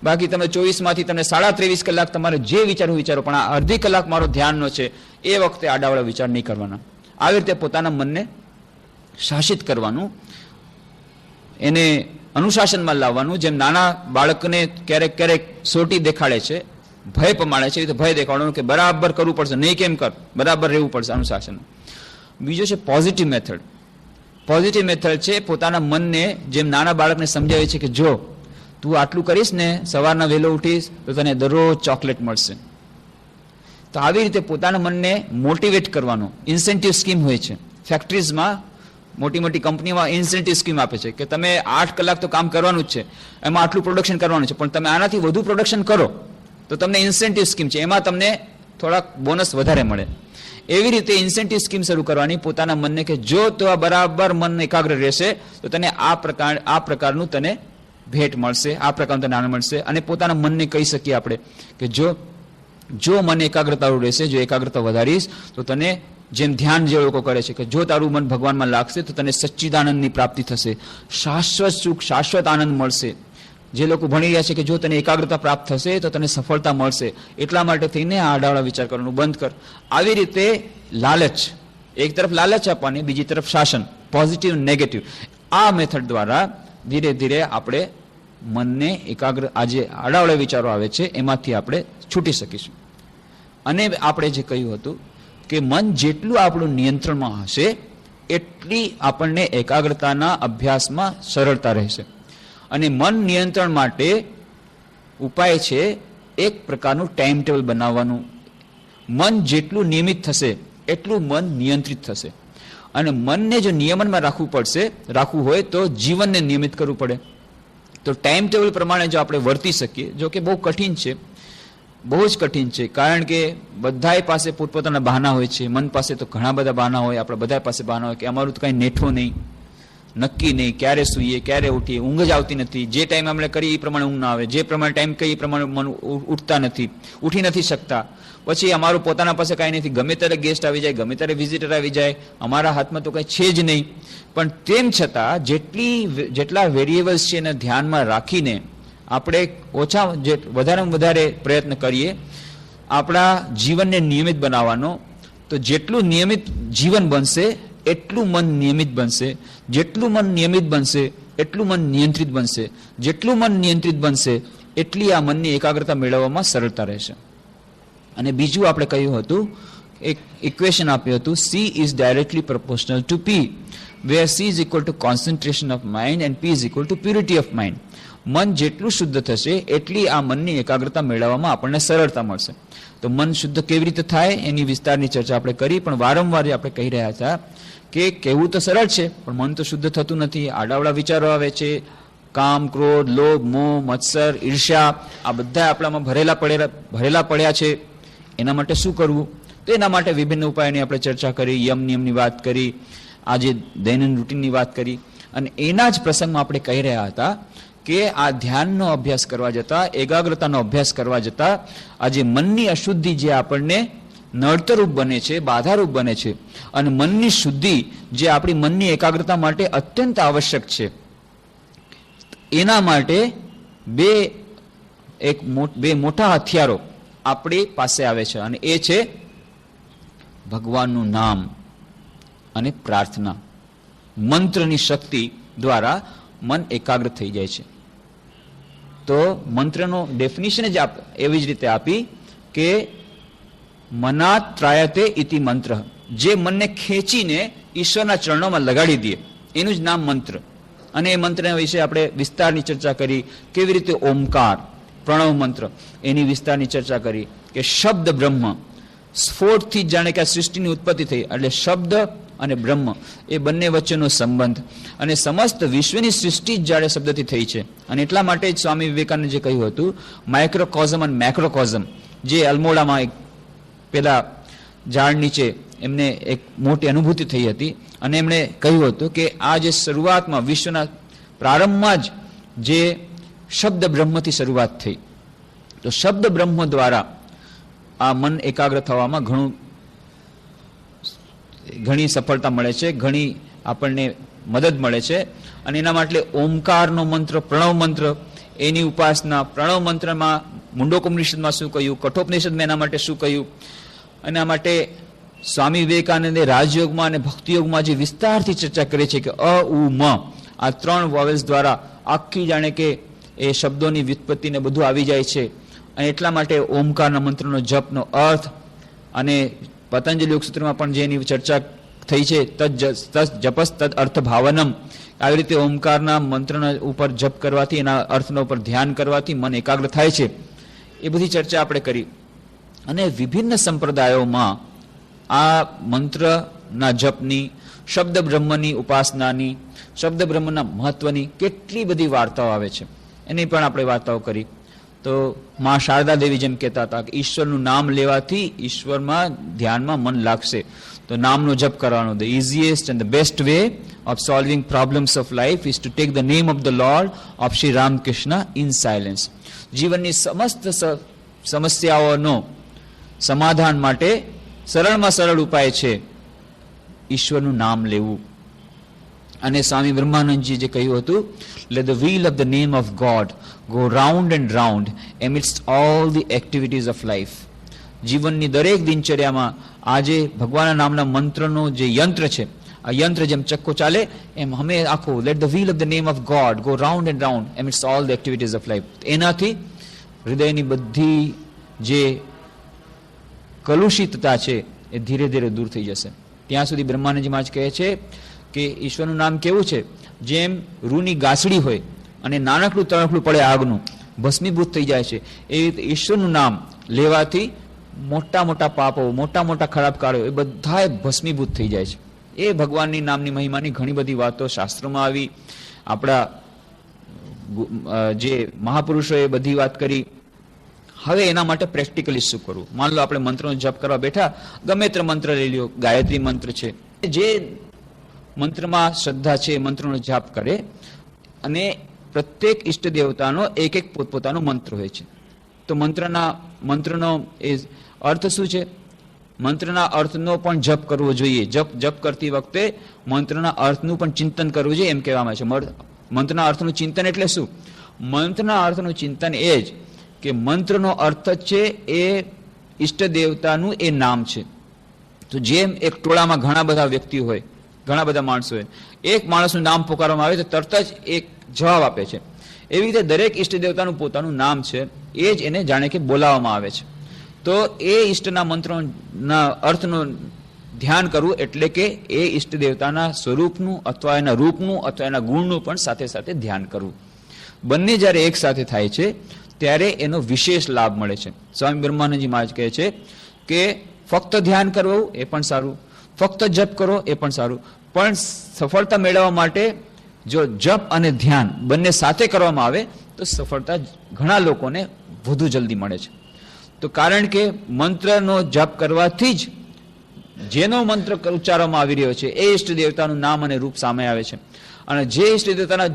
બાકી તમે 24 માંથી તમને 23.5 કલાક તમારે જે વિચારવું વિચારો, પણ આ અડધી કલાક મારો ધ્યાનનો છે, એ વખતે આડાવડા વિચાર નહીં કરવાના. આવી રીતે પોતાના મનને શાસિત કરવાનું, એને અનુશાસનમાં લાવવાનું. જેમ નાના બાળકને ક્યારેક ક્યારેક સોટી દેખાડે છે, ભય પમાડે છે, એ રીતે ભય દેખાડવાનું કે બરાબર કરવું પડશે, નહીં કેમ કર, બરાબર રહેવું પડશે, અનુશાસન. બીજો છે પોઝિટિવ મેથડ. પોઝિટિવ મેથડ છે પોતાના મનને જેમ નાના બાળકને સમજાવે છે કે જો તું આટલું કરીશ ને, સવારના વહેલો ઉઠીશ તો તને દરરોજ ચોકલેટ મળશે. તો આવી રીતે પોતાના મનને મોટિવેટ કરવાનું. ઇન્સેન્ટિવ સ્કીમ હોય છે ફેક્ટરીઝમાં, મોટી મોટી કંપનીમાં ઇન્સેન્ટિવ સ્કીમ આપે છે કે તમે 8 કલાક તો કામ કરવાનું જ છે, એમાં આટલું પ્રોડક્શન કરવાનું છે, પણ તમે આનાથી વધુ પ્રોડક્શન કરો તો તમને ઇન્સેન્ટિવ સ્કીમ છે, એમાં તમને થોડાક બોનસ વધારે મળે. એવી રીતે ઇન્સેન્ટિવ સ્કીમ શરૂ કરવાની પોતાના મનને કે જો તો આ બરાબર મન એકાગ્ર રહેશે તો તને આ પ્રકારનું તને ભેટ મળશે, આ પ્રકારનું તને આનંદ મળશે. અને પોતાના મનને કહી શકીએ આપણે કે જો મને એકાગ્રતાળું રહેશે, જો એકાગ્રતા વધારીશ તો તને, જેમ ધ્યાન જે લોકો કરે છે કે જો તારું મન ભગવાનમાં લાગશે તો તને સચ્ચિદાનંદની પ્રાપ્તિ થશે, શાશ્વત સુખ, શાશ્વત આનંદ મળશે. જે લોકો ભણી રહ્યા છે કે જો તને એકાગ્રતા પ્રાપ્ત થશે તો તને સફળતા મળશે, એટલા માટે થઈને આ આડાવડા વિચાર કરવાનું બંધ કર. આવી રીતે લાલચ, એક તરફ લાલચ આપવાની, બીજી તરફ શાસન, પોઝિટિવ નેગેટિવ, આ મેથડ દ્વારા ધીરે ધીરે આપણે મનને એકાગ્ર, આ જે આડાવડા વિચારો આવે છે એમાંથી આપણે છૂટી શકીશું. અને આપણે જે કહ્યું હતું કે મન જેટલું આપણું નિયંત્રણમાં હશે એટલી આપણને એકાગ્રતાના અભ્યાસમાં સરળતા રહેશે. અને મન નિયંત્રણ માટે ઉપાય છે એક પ્રકારનું ટાઈમ ટેબલ બનાવવાનું. મન જેટલું નિયમિત થશે એટલું મન નિયંત્રિત થશે. અને મનને જો નિયમનમાં રાખવું હોય તો જીવનને નિયમિત કરવું પડે. તો ટાઈમ ટેબલ પ્રમાણે જો આપણે વર્તી શકીએ, જો કે બહુ કઠિન છે, બહુ જ કઠિન છે, કારણ કે બધાય પાસે પોતપોતાના બહાના હોય છે. મન પાસે તો ઘણા બધા બહાના હોય, આપણે બધા પાસે બહાના હોય કે અમારું તો કાંઈ નેઠો નહીં, નક્કી નહીં, ક્યારે સૂઈએ ક્યારે ઉઠીએ, ઊંઘ જ આવતી નથી, જે ટાઈમ આપણે કરીએ એ પ્રમાણે ઊંઘ ના આવે, જે પ્રમાણે ટાઈમ કહીએ એ પ્રમાણે મન ઉઠતા નથી, ઉઠી નથી શકતા. પછી અમારું પોતાના પાસે કાંઈ નથી, ગમે ત્યારે ગેસ્ટ આવી જાય, ગમે ત્યારે વિઝિટર આવી જાય, અમારા હાથમાં તો કંઈ છે જ નહીં. પણ તેમ છતાં જેટલા વેરિયેબલ્સ છે એને ધ્યાનમાં રાખીને આપણે વધારેમાં વધારે પ્રયત્ન કરીએ આપણા જીવનને નિયમિત બનાવવાનો. તો જેટલું નિયમિત જીવન બનશે એટલું મન નિયમિત બનશે, જેટલું મન નિયમિત બનશે એટલું મન નિયંત્રિત બનશે, જેટલું મન નિયંત્રિત બનશે એટલી આ મનની એકાગ્રતા મેળવવામાં સરળતા રહેશે. અને બીજું આપણે કહ્યું હતું, એક ઇક્વેશન આપ્યું હતું, C is directly proportional to P, where C is equal to concentration of mind and P is equal to purity of mind. મન જેટલું શુદ્ધ થશે એટલી આ મનની એકાગ્રતા મેળવવામાં આપણને સરળતા મળશે. તો મન શુદ્ધ કેવી રીતે થાય એની વિસ્તારની ચર્ચા આપણે કરી, પણ વારંવાર આપણે કહી રહ્યા હતા કે કહેવું તો સરળ છે પણ મન તો શુદ્ધ થતું નથી. આડાવડા વિચારો આવે છે, કામ, ક્રોધ, લોભ, મોહ, મત્સર, ઈર્ષ્યા, આ બધા આપણામાં ભરેલા પડ્યા છે. એના માટે શું કરવું? તો એના માટે વિભિન્ન ઉપાયોની આપણે ચર્ચા કરી, યમ નિયમની વાત કરી, આજે દૈનંદિન રૂટીનની વાત કરી. અને એના જ પ્રસંગમાં આપણે કહી રહ્યા હતા કે આ ધ્યાનનો અભ્યાસ કરવા જતા, એકાગ્રતાનો અભ્યાસ કરવા જતા આ જે મનની અશુદ્ધિ જે આપણને નડતરરૂપ બને છે, બાધારૂપ બને છે, અને મનની શુદ્ધિ જે આપણી મનની એકાગ્રતા માટે અત્યંત આવશ્યક છે, એના માટે બે મોટા હથિયારો આપણી પાસે આવે છે. અને એ છે ભગવાનનું નામ અને પ્રાર્થના. મંત્રની શક્તિ દ્વારા મન એકાગ્ર થઈ જાય છે. તો મંત્રનો ડેફિનેશન જ એવી જ રીતે આપી કે મનાત ત્રાયતે ઇતિ મંત્ર, જે મનને ખેંચીને ઈશ્વરના ચરણોમાં લગાડી દે એનું જ નામ મંત્ર. અને એ મંત્રના વિશે આપણે વિસ્તારની ચર્ચા કરી, કેવી રીતે ઓમકાર, પ્રણવ મંત્ર, એની વિસ્તારની ચર્ચા કરી કે શબ્દ બ્રહ્મ, સ્ફોટથી જાણે કે આ સૃષ્ટિની ઉત્પત્તિ થઈ, એટલે શબ્દ અને બ્રહ્મ એ બંને વચ્ચેનો સંબંધ, અને સમસ્ત વિશ્વની સૃષ્ટિ જ જાણે શબ્દથી થઈ છે. અને એટલા માટે જ સ્વામી વિવેકાનંદે જે કહ્યું હતું, માઇક્રોકોઝમ અને મેક્રોકોઝમ, જે અલ્મોડામાં એક પેલા ઝાડ નીચે એમને એક મોટી અનુભૂતિ થઈ હતી, અને એમણે કહ્યું હતું કે આ જે શરૂઆતમાં વિશ્વના પ્રારંભમાં જ જે શબ્દ બ્રહ્મથી શરૂઆત થઈ, તો શબ્દ બ્રહ્મ દ્વારા આ મન એકાગ્ર થવામાં ઘણી સફળતા મળે છે, ઘણી આપણને મદદ મળે છે. અને એના માટે ઓમકારનો મંત્ર, પ્રણવ મંત્ર, એની ઉપાસના, પ્રણવ મંત્રમાં મુંડકોપનિષદમાં શું કહ્યું, કઠોપનિષદમાં એના માટે શું કહ્યું, એના માટે સ્વામી વિવેકાનંદે રાજયોગમાં અને ભક્તિયોગમાં જે વિસ્તારથી ચર્ચા કરી છે કે અ, ઉ, મ, આ 3 વોવેલ્સ દ્વારા આખી જાણે કે એ શબ્દોની વ્યુત્પત્તિને બધું આવી જાય છે. અને એટલા માટે ઓમકારના મંત્રનો જપનો અર્થ, અને પતંજલિ યોગસૂત્રમાં પણ જેની ચર્ચા થઈ છે, તદ જપસ તદ અર્થ ભાવનમ, આવી રીતે ઓમકારના મંત્રના ઉપર જપ કરવાથી, એના અર્થના ઉપર ધ્યાન કરવાથી મન એકાગ્ર થાય છે. એ બધી ચર્ચા આપણે કરી. અને વિભિન્ન સંપ્રદાયોમાં આ મંત્રના જપની, શબ્દ બ્રહ્મની ઉપાસનાની, શબ્દ બ્રહ્મના મહત્વની કેટલી બધી વાર્તાઓ આવે છે, એની પણ આપણે વાર્તાઓ કરી. તો મા શારદા દેવી જેમ કહેતા હતા કે ઈશ્વરનું નામ લેવાથી ઈશ્વરમાં ધ્યાનમાં મન લાગશે. તો નામનો જપ કરવાનો, the easiest and the best way of solving problems of life is to take the name of the lord of Shri Ramakrishna in silence. જીવનની સમસ્ત સમસ્યાઓનો સમાધાન માટે સરળમાં સરળ ઉપાય છે ઈશ્વરનું નામ લેવું. અને સ્વામી બ્રહ્માનંદજી જે કહ્યું હતું, let the wheel of the name of God go round and round amidst all the activities of life. જીવનની દરેક દિનચર્યામાં આજે ભગવાનના નામના મંત્રનો જે યંત્ર છે, આ યંત્ર જેમ ચક્કો ચાલે એમ અમે આખો let the wheel of the name of God go round and round amidst all the activities of life. એનાથી હૃદયની બધી જે કલુષિતતા છે એ ધીરે ધીરે દૂર થઈ જશે. ત્યાં સુધી બ્રહ્માનંદજી મહારાજ કહે છે કે ઈશ્વરનું નામ કેવું છે, જેમ રૂની ગાસડી હોય અને નાનકડું તણખલું પડે આગનું, ભસ્મીભૂત થઈ જાય છે, એ રીતે ઈશ્વરનું નામ લેવાથી મોટા મોટા પાપો, મોટા મોટા ખરાબ કાર્યો એ બધાય ભસ્મીભૂત થઈ જાય છે. એ ભગવાનની નામની મહિમાની ઘણી બધી વાતો શાસ્ત્રોમાં આવી. આપણા જે મહાપુરુષોએ બધી વાત કરી. હવે એના માટે પ્રેક્ટિકલી શું કરવું? માન લો આપણે મંત્રનો જપ કરવા બેઠા, ગમે તે મંત્ર લઈ લ્યો, ગાયત્રી મંત્ર છે, જે મંત્રમાં શ્રદ્ધા છે એ મંત્રનો જાપ કરે. અને પ્રત્યેક ઈષ્ટ દેવતાનો એક એક પોતપોતાનો મંત્ર હોય છે. તો મંત્રનો એ અર્થ શું છે? મંત્રના અર્થનો પણ જપ કરવો જોઈએ. જપ કરતી વખતે મંત્રના અર્થનું પણ ચિંતન કરવું જોઈએ એમ કહેવામાં આવે છે. મંત્રના અર્થનું ચિંતન એટલે શું? મંત્રના અર્થનું ચિંતન એ જ કે મંત્રનો અર્થ જ છે એ ઈષ્ટ દેવતાનું એ નામ છે. તો જેમ એક ટોળામાં ઘણા બધા વ્યક્તિ હોય, ઘણા બધા માણસો હોય, એક માણસનું નામ પુકારવામાં આવે તો તરત જ એક જવાબ આપે છે. એવી રીતે દરેક ઈષ્ટ દેવતાનું પોતાનું નામ છે, એ જ એને જાણે કે બોલાવવામાં આવે છે. તો એ ઈષ્ટના મંત્રોના અર્થનું ધ્યાન કરવું એટલે કે એ ઈષ્ટ દેવતાના સ્વરૂપનું અથવા એના રૂપનું અથવા એના ગુણનું પણ સાથે સાથે ધ્યાન કરવું. બંને જ્યારે એક સાથે થાય છે ત્યારે એનો વિશેષ લાભ મળે છે. સ્વામી બ્રહ્માનંદજી મહારાજ કહે છે કે ફક્ત ધ્યાન કરવું એ પણ સારું, ફક્ત જપ કરો એ પણ સારું, પણ સફળતા મેળવવા માટે જો જપ અને ધ્યાન બંને સાથે કરવામાં આવે તો સફળતા ઘણા લોકોને વધુ જલ્દી મળે છે. તો કારણ કે મંત્રનો જપ કરવાથી જ જેનો મંત્ર ઉચ્ચારવામાં આવી રહ્યો છે એ ઈષ્ટ દેવતાનું નામ અને રૂપ સામે આવે છે. અને જે ઈષ્ટ દેવતાના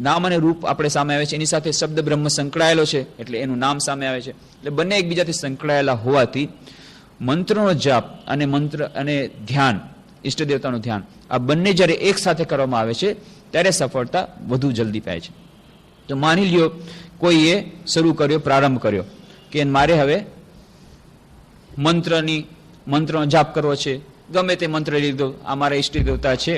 નામ અને રૂપ આપણે સામે આવે છે એની સાથે શબ્દ બ્રહ્મ સંકળાયેલો છે એટલે એનું નામ સામે આવે છે. એટલે બંને એકબીજાથી સંકળાયેલા હોવાથી મંત્રનો જાપ અને મંત્ર અને ધ્યાન, ઈષ્ટ દેવતાનું ધ્યાન, આ બંને જ્યારે એક સાથે કરવામાં આવે છે ત્યારે સફળતા વધુ જલ્દી પાય છે. તો માની લ્યો કોઈએ શરૂ કર્યો, પ્રારંભ કર્યો કે મારે હવે મંત્રનો જાપ કરવો છે, ગમે તે મંત્ર લીધો, આ મારા ઈષ્ટ દેવતા છે,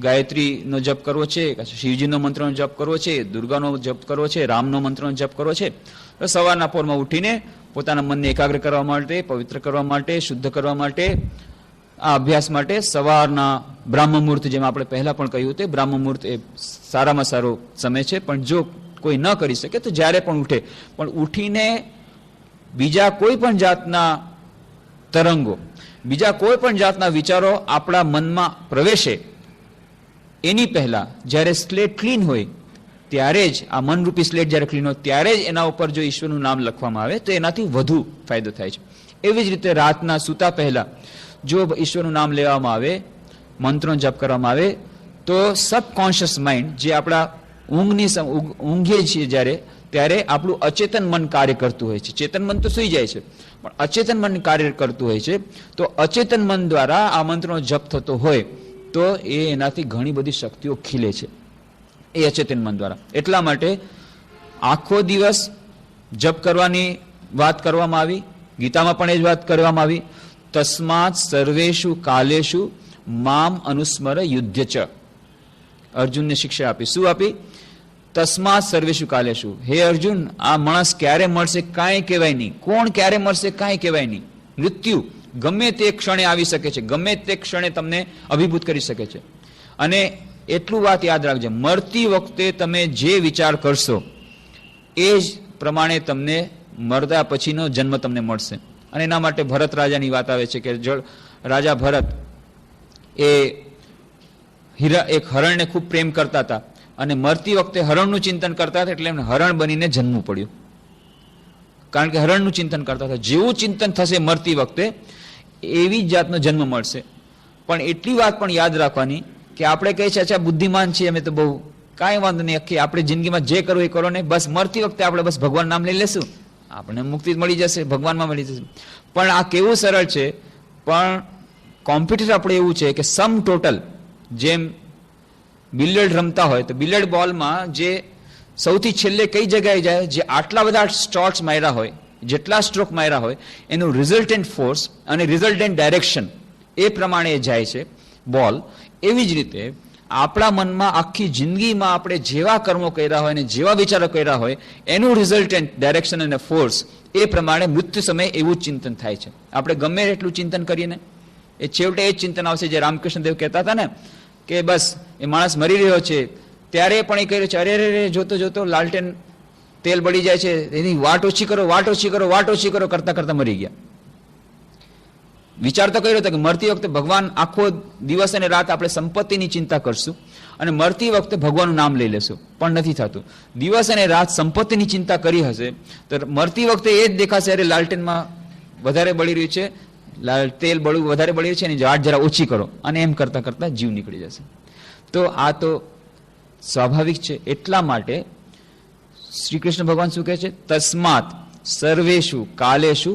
ગાયત્રીનો જપ કરવો છે, શિવજીનો મંત્રનો જપ કરવો છે, દુર્ગાનો જપ કરવો છે, રામનો મંત્રનો જપ કરવો છે. તો સવારના પોરમાં ઉઠીને પોતાના મનને એકાગ્ર કરવા માટે, પવિત્ર કરવા માટે, શુદ્ધ કરવા માટે, આ અભ્યાસ માટે સવારના બ્રાહ્મ મુહૂર્ત, જેમ આપણે પહેલા પણ કહ્યું તે બ્રાહ્મ મુહૂર્ત એ સારામાં સારો સમય છે. પણ જો કોઈ ન કરી શકે તો જ્યારે પણ ઉઠે, પણ ઉઠીને બીજા કોઈ પણ જાતના તરંગો, બીજા કોઈ પણ જાતના વિચારો આપણા મનમાં પ્રવેશે એની પહેલા જ્યારે સ્લેટ ક્લીન હોય ત્યારે જ, આ મનરૂપી સ્લેટ જ્યારે ક્લીન હોય ત્યારે જ એના ઉપર જો ઈશ્વરનું નામ લખવામાં આવે તો એનાથી વધુ ફાયદો થાય છે. એવી જ રીતે રાતના સૂતા પહેલા જો ઈશ્વરનું નામ લેવામાં આવે, મંત્રનો જપ કરવામાં આવે તો સબકોન્શિયસ માઇન્ડ, જે આપણા ઊંઘીએ છીએ જ્યારે, ત્યારે આપણું અચેતન મન કાર્ય કરતું હોય છે. ચેતન મન તો સૂઈ જાય છે પણ અચેતન મન કાર્ય કરતું હોય છે. તો અચેતન મન દ્વારા આ મંત્રનો જપ થતો હોય તો એનાથી ઘણી બધી શક્તિઓ ખીલે છે એ અચેતન મન દ્વારા. એટલા માટે આખો દિવસ જપ કરવાની વાત કરવામાં આવી, ગીતામાં પણ એ જ વાત કરવામાં આવી. તસ્માત સર્વેષુ કાલેષુ મામ અનુસ્મર યુધ્ય ચ. અર્જુનને શિક્ષા આપી. શું આપી? તસ્માત સર્વેષુ કાલેષુ. હે અર્જુન, આ માણસ ક્યારે મળશે કાંઈ કહેવાય નહીં. કોણ ક્યારે મળશે કાંઈ કહેવાય નહીં. મૃત્યુ ગમે તે ક્ષણે આવી શકે છે, ગમે તે ક્ષણે તમને અભિભૂત કરી શકે છે. અને એટલું વાત યાદ રાખજો, મરતી વખતે તમે જે વિચાર કરશો એ જ પ્રમાણે તમને મરતા પછીનો જન્મ તમને મળશે. અને એના માટે ભરત રાજાની વાત આવે છે કે રાજા ભરત એ એક હરણને ખૂબ પ્રેમ કરતા હતા અને મરતી વખતે હરણનું ચિંતન કરતા હતા એટલે એમને હરણ બનીને જન્મવું પડ્યું. કારણ કે હરણનું ચિંતન કરતા હતા. જેવું ચિંતન થશે મરતી વખતે એવી જ જાતનો જન્મ મળશે. પણ એટલી વાત પણ યાદ રાખવાની કે આપણે કહીએ છીએ અચ્છા બુદ્ધિમાન છીએ અમે તો બહુ, કાંઈ વાંધો નહીં, આખી આપણે જિંદગીમાં જે કરવું એ કરો ને, બસ મરતી વખતે આપણે બસ ભગવાન નામ લઈ લેશું, આપણે મુક્તિ મળી જશે, ભગવાનમાં મળી જશે. પણ આ કેવું સરળ છે, પણ કોમ્પ્યુટર આપણે એવું છે કે સમ ટોટલ, જેમ બિલિયર્ડ રમતા હોય તો બિલિયર્ડ બોલમાં જે સૌથી છેલ્લે કઈ જગ્યાએ જાય, જે આટલા બધા સ્ટ્રોક્સ માર્યા હોય, જેટલા સ્ટ્રોક માર્યા હોય એનું રિઝલ્ટન્ટ ફોર્સ અને રિઝલ્ટન્ટ ડાયરેક્શન એ પ્રમાણે જાય છે બોલ. એવી જ રીતે આપણા મનમાં આખી જિંદગીમાં આપણે જેવા કર્મો કર્યા હોય અને જેવા વિચારો કર્યા હોય એનું રિઝલ્ટન્ટ ડાયરેક્શન અને ફોર્સ એ પ્રમાણે મૃત્યુ સમયે એવું જ ચિંતન થાય છે. આપણે ગમે એટલું ચિંતન કરીએ એ છેવટે એ જ ચિંતન આવશે જે રામકૃષ્ણદેવ કહેતા હતા ને કે બસ એ માણસ મરી રહ્યો છે ત્યારે પણ એ કહ્યું છે, અરે રે જોતો જોતો લાલટેન તેલ બળી જાય છે, એની વાટ ઓછી કરો, વાટ ઓછી કરો, વાટ ઓછી કરો કરતા કરતા મરી ગયા. વિચાર તો કર્યો હતો કે મરતી વખતે ભગવાન આખો દિવસ અને રાત આપણે સંપત્તિની ચિંતા કરશું અને મરતી વખતે ભગવાનનું નામ લઈ લેશું, પણ નથી થતું. દિવસ અને રાત સંપત્તિની ચિંતા કરી હશે તો મરતી વખતે એ જ દેખાશે, અરે લાલટેનમાં વધારે બળી રહ્યું છે, તેલ વધારે બળી રહ્યું છે, એની વાટ જરા ઓછી કરો, અને એમ કરતા કરતા જીવ નીકળી જશે. તો આ તો સ્વાભાવિક છે. એટલા માટે શ્રી કૃષ્ણ ભગવાન શું કહે છે? તસ્માત સર્વેશુ કાલેશુ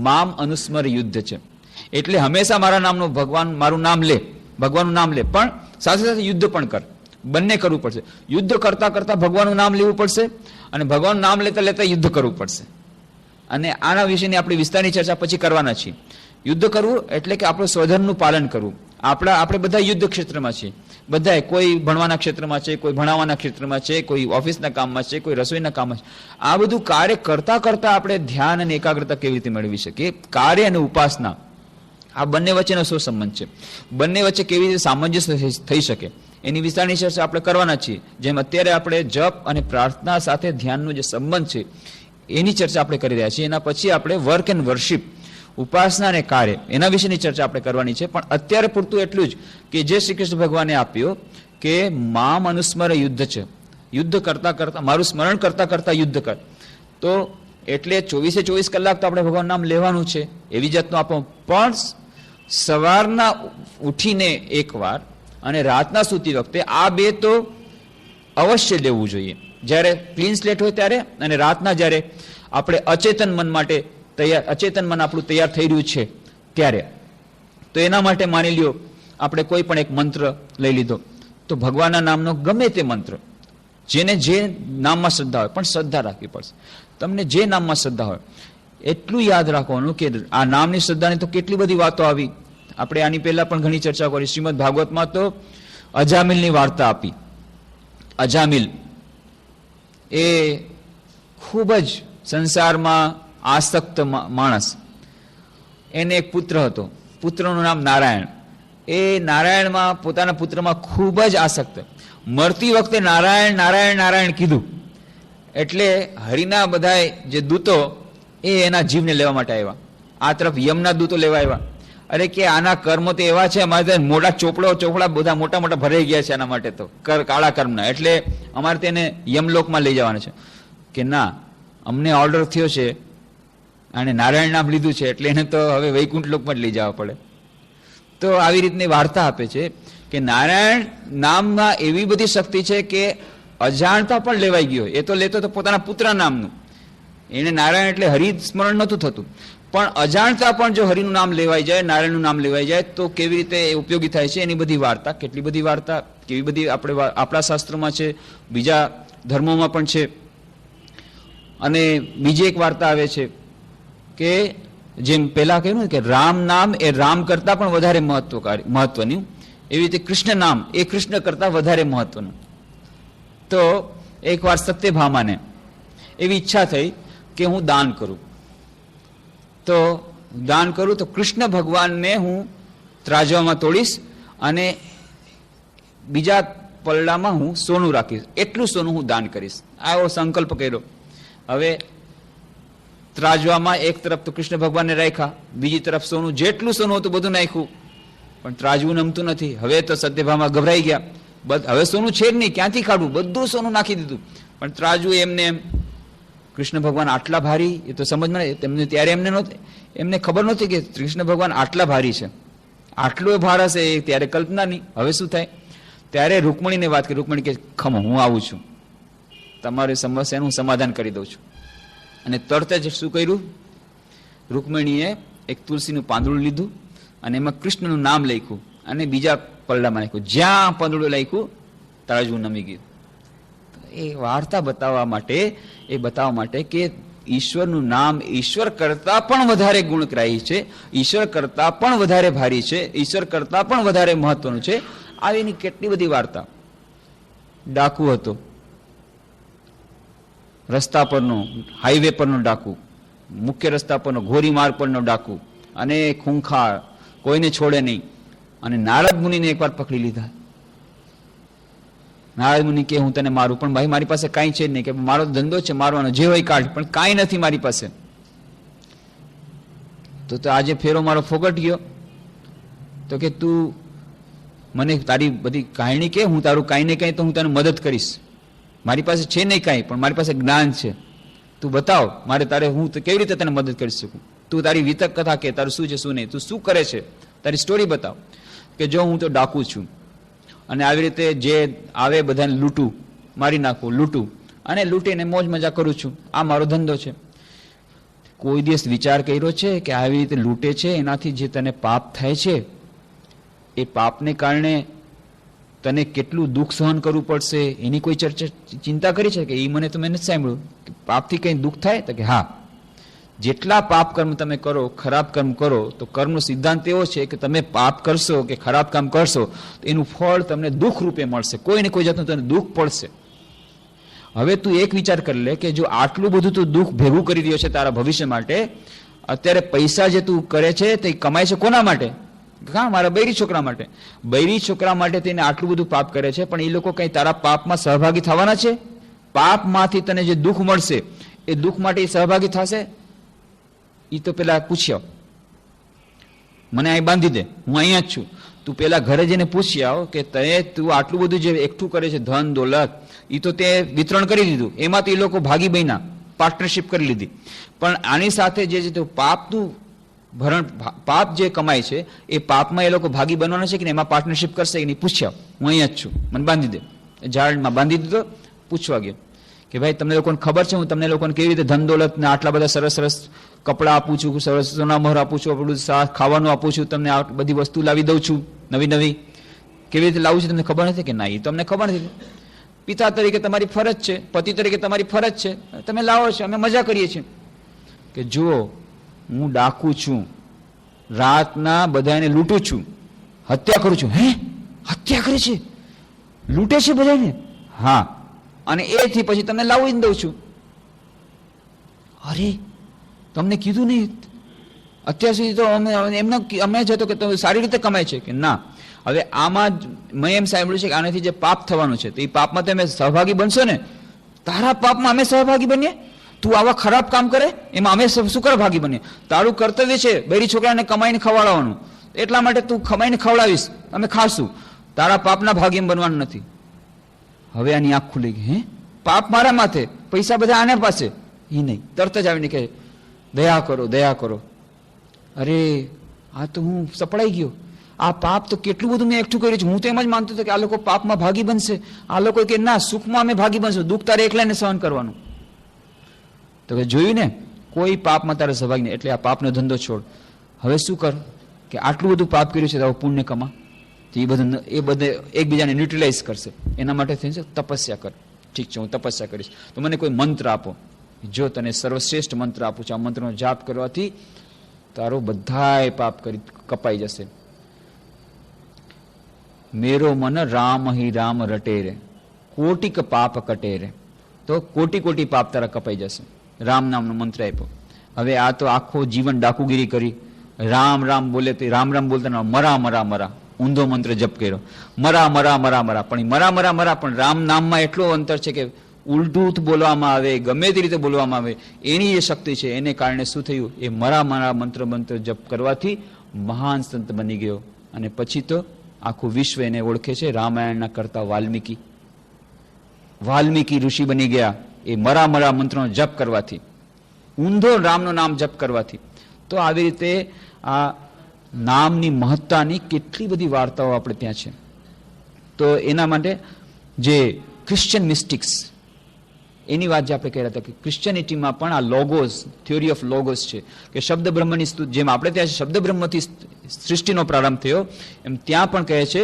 મામ અનુસ્મર યુદ્ધ છે. એટલે હંમેશા મારા નામનો ભગવાન મારું નામ લે, ભગવાનનું નામ લે, પણ સાથે સાથે યુદ્ધ પણ કર. બંને કરવું પડશે. યુદ્ધ કરતા કરતા ભગવાનનું નામ લેવું પડશે અને ભગવાનનું નામ લેતા લેતા યુદ્ધ કરવું પડશે. અને આના વિશેની આપણી વિસ્તારની ચર્ચા પછી કરવાના છીએ. યુદ્ધ કરવું એટલે કે આપણું સ્વધર્મનું પાલન કરવું. આપણે બધા યુદ્ધ ક્ષેત્રમાં છીએ. બધાએ કોઈ ભણવાના ક્ષેત્રમાં છે, કોઈ ભણાવવાના ક્ષેત્રમાં છે, કોઈ ઓફિસના કામમાં છે, કોઈ રસોઈના કામમાં છે. આ બધું કાર્ય કરતા કરતા આપણે ધ્યાન અને એકાગ્રતા કેવી રીતે મેળવી શકીએ? કાર્ય અને ઉપાસના આ બંને વચ્ચેનો શું સંબંધ છે, બંને વચ્ચે કેવી રીતે સામંજસ્ય થઈ શકે એની વિસ્તારની ચર્ચા આપણે કરવાના છીએ. જેમ અત્યારે આપણે જપ અને પ્રાર્થના સાથે ધ્યાનનો જે સંબંધ છે એની ચર્ચા આપણે કરી રહ્યા છીએ. એના પછી આપણે વર્ક એન્ડ વર્શિપ, ઉપાસના અને કાર્ય, એના વિશેની ચર્ચા આપણે કરવાની છે. પણ અત્યારે પૂરતું એટલું જ કે જે શ્રી કૃષ્ણ ભગવાને આપ્યો કે મામ અનુસ્મર યુદ્ધ છે. યુદ્ધ કરતા કરતા, મારું સ્મરણ કરતા કરતા યુદ્ધ કર. તો એટલે 24 કલાક તો આપણે ભગવાન નામ લેવાનું છે. એવી જાતનું આપણો પણ સવારના ઉઠીને એકવાર અને રાતના સૂતી વખતે આ બે તો અવશ્ય લેવું જોઈએ. જ્યારે ક્લીન સ્લેટ હોય ત્યારે અને રાતના જ્યારે આપણે અચેતન મન માટે અચેતન મન આપણું તૈયાર થઈ રહ્યું છે ત્યારે. તો એના માટે માની લ્યો આપણે કોઈ પણ એક મંત્ર લઈ લીધો, તો ભગવાનના નામનો ગમે તે મંત્ર, જેને જે નામમાં શ્રદ્ધા હોય, પણ શ્રદ્ધા રાખવી પડશે. તમને જે નામમાં શ્રદ્ધા હોય એટલું યાદ રાખવાનું કે આ નામની શ્રદ્ધાની તો કેટલી બધી વાતો આવી. આપણે આની પહેલા પણ ઘણી ચર્ચા કરી. શ્રીમદ ભાગવતમાં તો અજામિલની વાર્તા આપી. અજામિલ એ ખૂબ જ સંસારમાં આસક્ત માણસ. એને એક પુત્ર હતો. પુત્રનું નામ નારાયણ. એ નારાયણમાં, પોતાના પુત્રમાં ખૂબ જ આસક્ત. મરતી વખતે નારાયણ નારાયણ નારાયણ કીધું એટલે હરિના બધા જે દૂતો એ એના જીવને લેવા માટે આવ્યા. આ તરફ યમના દૂતો લેવા આવ્યા. અરે કે આના કર્મો તો એવા છે, અમારે મોટા ચોપડા બધા મોટા મોટા ભરાઈ ગયા છે આના માટે તો કાળા કર્મના, એટલે અમારે તેને યમલોકમાં લઈ જવાના છે. કે ના, અમને ઓર્ડર થયો છે, અને નારાયણ નામ લીધું છે એટલે એને તો હવે વૈકુંઠ લોકમાં જ લઈ જવા પડે. તો આવી રીતની વાર્તા આપે છે કે નારાયણ નામમાં એવી બધી શક્તિ છે કે અજાણતા પણ લેવાઈ ગયો. એ તો લેતો તો પોતાના પુત્ર નામનું, એને નારાયણ એટલે હરિ સ્મરણ નહોતું થતું, પણ અજાણતા પણ જો હરિનું નામ લેવાઈ જાય, નારાયણનું નામ લેવાઈ જાય તો કેવી રીતે એ ઉપયોગી થાય છે એની બધી વાર્તા, કેટલી બધી વાર્તા, કેવી બધી આપણા શાસ્ત્રોમાં છે, બીજા ધર્મોમાં પણ છે. અને બીજી એક વાર્તા આવે છે કે જેમ પેલા કહ્યું કે રામ નામ એ રામ કરતા પણ વધારે મહત્વનું, એવી રીતે કૃષ્ણ નામ એ કૃષ્ણ કરતા વધારે મહત્વનું. તો એકવાર સત્યભામાને એવી ઈચ્છા થઈ કે હું દાન કરું. તો દાન કરું તો કૃષ્ણ ભગવાનને હું ત્રાજવામાં તોડીશ અને બીજા પલડામાં હું સોનું રાખીશ, એટલું સોનું હું દાન કરીશ. આવો સંકલ્પ કર્યો. હવે ત્રાજવામાં એક તરફ તો કૃષ્ણ ભગવાનને રાખ્યા, બીજી તરફ સોનું, જેટલું સોનું હતું બધું નાખ્યું, પણ ત્રાજવું નમતું નથી. હવે તો સત્યભામા ગભરાઈ ગયા. હવે સોનું છે જ નહીં, ક્યાંથી કાઢવું? બધું સોનું નાખી દીધું, પણ ત્રાજવું એમને એમ. કૃષ્ણ ભગવાન આટલા ભારી, એ તો સમજમાં તેમને ત્યારે એમને ખબર નહોતી કે કૃષ્ણ ભગવાન આટલા ભારી છે, આટલો ભાર હશે એ ત્યારે કલ્પના નહીં. હવે શું થાય? ત્યારે રૂકમણીને વાત કરી. રૂકમણી કે ખમો, હું આવું છું, તમારી સમસ્યાનું હું સમાધાન કરી દઉં છું. અને તરત જ શું કર્યું? રૂકમણીએ એક તુલસીનું પાંદડું લીધું અને એમાં કૃષ્ણનું નામ લખ્યું અને બીજા પલડામાં નાખ્યું. જ્યાં પાંદડું લખ્યું તરાજવું નમી ગયું. એ વાર્તા બતાવવા માટે કે ઈશ્વરનું નામ ઈશ્વર કરતા પણ વધારે ગુણગ્રાહી છે, ઈશ્વર કરતા પણ વધારે ભારી છે, ઈશ્વર કરતા પણ વધારે મહત્વનું છે. આવીની કેટલી બધી વાર્તા. ડાકુ હતો, રસ્તા પરનો, હાઈવે પરનો ડાકુ, મુખ્ય રસ્તા પરનો, ઘોરી માર્ગ પરનો ડાકુ, અને ખૂંખાર, કોઈને છોડે નહીં. અને નારદ મુનિને એકવાર પકડી લીધા. નારદ મુનિ કે હું તને મારું, પણ ભાઈ મારી પાસે કાંઈ છે જ નહીં, કે મારો ધંધો છે મારવાનો, જે હોય કાઢ, પણ કાંઈ નથી મારી પાસે. તો આજે ફેરો મારો ફોગટ ગયો. તો કે તું મને તારી બધી કાহিણી કે, હું તારું કાંઈ ને કાંઈ તો હું તને મદદ કરીશ. મારી પાસે છે નહીં કાંઈ, પણ મારી પાસે જ્ઞાન છે. તું બતાવ, મારે તારે હું કેવી રીતે તને મદદ કરી શકું. તું તારી વિતક કથા કે, તારું શું છે શું નહીં, તું શું કરે છે, તારી સ્ટોરી બતાવ. કે જો હું તો ડાકુ છું, અને આવી રીતે જે આવે બધાને લૂંટું, મારી નાખું, લૂંટું, અને લૂંટીને મોજ મજા કરું છું. આ મારો ધંધો છે. કોઈ દિવસ વિચાર કર્યો છે કે આવી રીતે લૂંટે છે એનાથી જે તને પાપ થાય છે, એ પાપને કારણે તને કેટલું દુઃખ સહન કરવું પડશે, એની કોઈ ચિંતા કરી છે કે? એ મને તો મેં નથી સાંભળ્યું. પાપથી કંઈ દુઃખ થાય? તો કે હા, જેટલા પાપ કર્મ તમે કરો, ખરાબ કર્મ કરો, તો કર્મનો સિદ્ધાંત એવો છે કે તમે પાપ કરશો કે ખરાબ કામ કરશો તો એનું ફળ તમને દુઃખ રૂપે મળશે, કોઈ ને કોઈ જાતનું તને દુઃખ પડશે. હવે તું એક વિચાર કરી લે કે જો આટલું બધું તું દુઃખ ભેગું કરી રહ્યો છે તારા ભવિષ્ય માટે, અત્યારે પૈસા જે તું કરે છે તે કમાય છે કોના માટે? હા, મારા બૈરી છોકરા માટે. બૈરી છોકરા માટે તેને આટલું બધું પાપ કરે છે, પણ એ લોકો કઈ તારા પાપમાં સહભાગી થવાના છે? પાપમાંથી તને જે દુઃખ મળશે એ દુઃખ માટે એ સહભાગી થશે? એ તો પેલા પૂછ્યો, મને અહીં બાંધી દે, હું અહીંયા જ છું. તું પેલા ઘરે જઈને પૂછી આવ કે તું આટલું બધું જે એકઠું કરે છે ધન દોલત, એ તો તે વિતરણ કરી દીધું, એમાં તો એ લોકો ભાગી બન્યા, પાર્ટનરશિપ કરી લીધી. પણ આની સાથે જે પાપનું ભરણ, પાપ જે કમાય છે એ પાપમાં એ લોકો ભાગી બનવાના છે કે એમાં પાર્ટનરશિપ કરશે કે નહીં? પૂછ્યા, હું અહીંયા જ છું, મને બાંધી દે. ઝાડમાં બાંધી દીધો. પૂછવા ગયો કે ભાઈ તમને લોકોને ખબર છે હું તમને લોકોને કેવી રીતે ધન દોલત ને આટલા બધા સરસ સરસ કપડાં આપું છું, સરસ સોનામહોર આપું છું, આપણું ખાવાનું આપું છું, તમને આ બધી વસ્તુ લાવી દઉં છું નવી નવી, કેવી રીતે લાવું છું તમને ખબર નથી? કે ના, એ તમને ખબર નથી. પિતા તરીકે તમારી ફરજ છે, પતિ તરીકે તમારી ફરજ છે, તમે લાવો છો, અમે મજા કરીએ છીએ. કે જુઓ, હું ડાકુ છું, રાતના બધાને લૂંટું છું, હત્યા કરું છું. હે, હત્યા કરે છે, લૂંટે છે બધાને? હા, અને એથી પછી તમને લાવી દઉં છું. અરે, તમને કીધું નહીં અત્યાર સુધી તો અમે જતો કે તમે સારી રીતે કમાય છે? કે ના. હવે આમાં મેં એમ સાંભળ્યું છે કે આનાથી જે પાપ થવાનું છે તો એ પાપમાં તમે સહભાગી બનશો ને? તારા પાપમાં અમે સહભાગી બનીએ? તું આવા ખરાબ કામ કરે એમાં અમે શું કરવા ભાગી બનીએ? તારું કર્તવ્ય છે બૈરી છોકરાને કમાઈને ખવડાવવાનું, એટલા માટે તું કમાઈને ખવડાવીશ, અમે ખાશું, તારા પાપના ભાગી એમ બનવાનું નથી. હવે આની આંખ ખુલી ગઈ. હે, પાપ મારા માથે, પૈસા બધા આને પાસે? એ નહીં, તરત જ આવીને કહે દયા કરો, દયા કરો. અરે, આ તો હું સપડાઈ ગયો. આ પાપ તો કેટલું બધું મેં એકઠું કર્યું છે. હું તો એમ જ માનતો હતો કે આ લોકો પાપમાં ભાગી બનશે. આ લોકો કે ના, સુખમાં અમે ભાગી બનશું, દુઃખ તારે એકલાને સહન કરવાનું. તો કે જોયું ને, કોઈ પાપમાં તારે સહભાગી નહીં, એટલે આ પાપનો ધંધો છોડ. હવે શું કર કે આટલું બધું પાપ કર્યું છે તો પુણ્ય કમા. એ બધે એકબીજાને ન્યુટ્રલાઇઝ કરશે. એના માટે થઈને તપસ્યા કર. ઠીક છે, હું તપસ્યા કરીશ, તો મને કોઈ મંત્ર આપો. જો તને સર્વશ્રેષ્ઠ મંત્ર આપું છું, આ મંત્રનો જાપ કરવાથી તારો બધાય પાપ કપાઈ જશે. મેરો મન રામ હિ રામ રટે રે, કોટિક પાપ કટે રે. તો કોટી કોટી પાપ તારા કપાઈ જશે. રામ નામનો મંત્ર આપ્યો. હવે આ તો આખો જીવન ડાકુગીરી કરી, રામ રામ બોલે તે રામ રામ બોલતા મરા મરા મરા, ઊંધો મંત્ર જપ કર્યો, મરા મરા મરા મરા. પણ મરા મરા મરા પણ રામ નામમાં એટલો અંતર છે કે ઉલટું બોલવામાં આવે, ગમે તે રીતે બોલવામાં આવે, એની જે શક્તિ છે એને કારણે શું થયું? એ મરા મરા મંત્ર જપ કરવાથી મહાન સંત બની ગયો. અને પછી તો આખું વિશ્વ એને ઓળખે છે, રામાયણના કરતા વાલ્મીકી ઋષિ બની ગયા એ મરા મરા મંત્રનો જપ કરવાથી, ઊંધો રામનું નામ જપ કરવાથી. તો આવી રીતે આ નામની મહત્તાની કેટલી બધી વાર્તાઓ આપણે ત્યાં છે. તો એના માટે જે ક્રિશ્ચિયન મિસ્ટિક્સ એની વાત જે આપણે કહી રહ્યા હતા કે ક્રિશ્ચિયનિટીમાં પણ આ લોગોસ, થિયોરી ઓફ લોગોસ છે કે શબ્દ બ્રહ્મની જેમ આપણે ત્યાં શબ્દ બ્રહ્મથી સૃષ્ટિનો પ્રારંભ થયો, એમ ત્યાં પણ કહે છે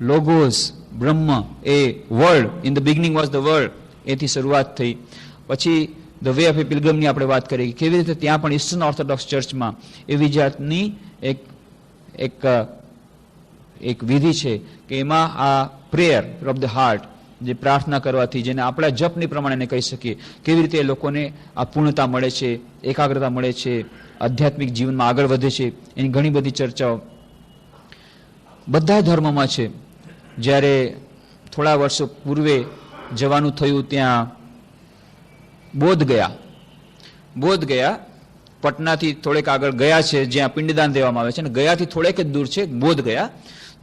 લોગોસ બ્રહ્મ એ world, in the beginning was the world, એથી શરૂઆત થઈ. પછી ધ વે ઓફ એ પિલગ્રમની આપણે વાત કરી કેવી રીતે ત્યાં પણ ઈસ્ટર્ન ઓર્થોડોક્સ ચર્ચમાં એવી જાતની એક વિધિ છે કે એમાં આ પ્રેયર ઓફ ધ હાર્ટ, જે પ્રાર્થના કરવાથી જેને આપણા જપની પ્રમાણે કહી શકીએ, કેવી રીતે એ લોકોને આ પૂર્ણતા મળે છે, એકાગ્રતા મળે છે, આધ્યાત્મિક જીવનમાં આગળ વધે છે, એની ઘણી બધી ચર્ચાઓ બધા ધર્મોમાં છે. જ્યારે થોડા વર્ષો પૂર્વે જવાનું થયું ત્યાં બોધ ગયા પટનાથી થોડેક આગળ ગયા છે, જ્યાં પિંડદાન દેવામાં આવે છે, અને ગયાથી થોડેક જ દૂર છે બોધ ગયા,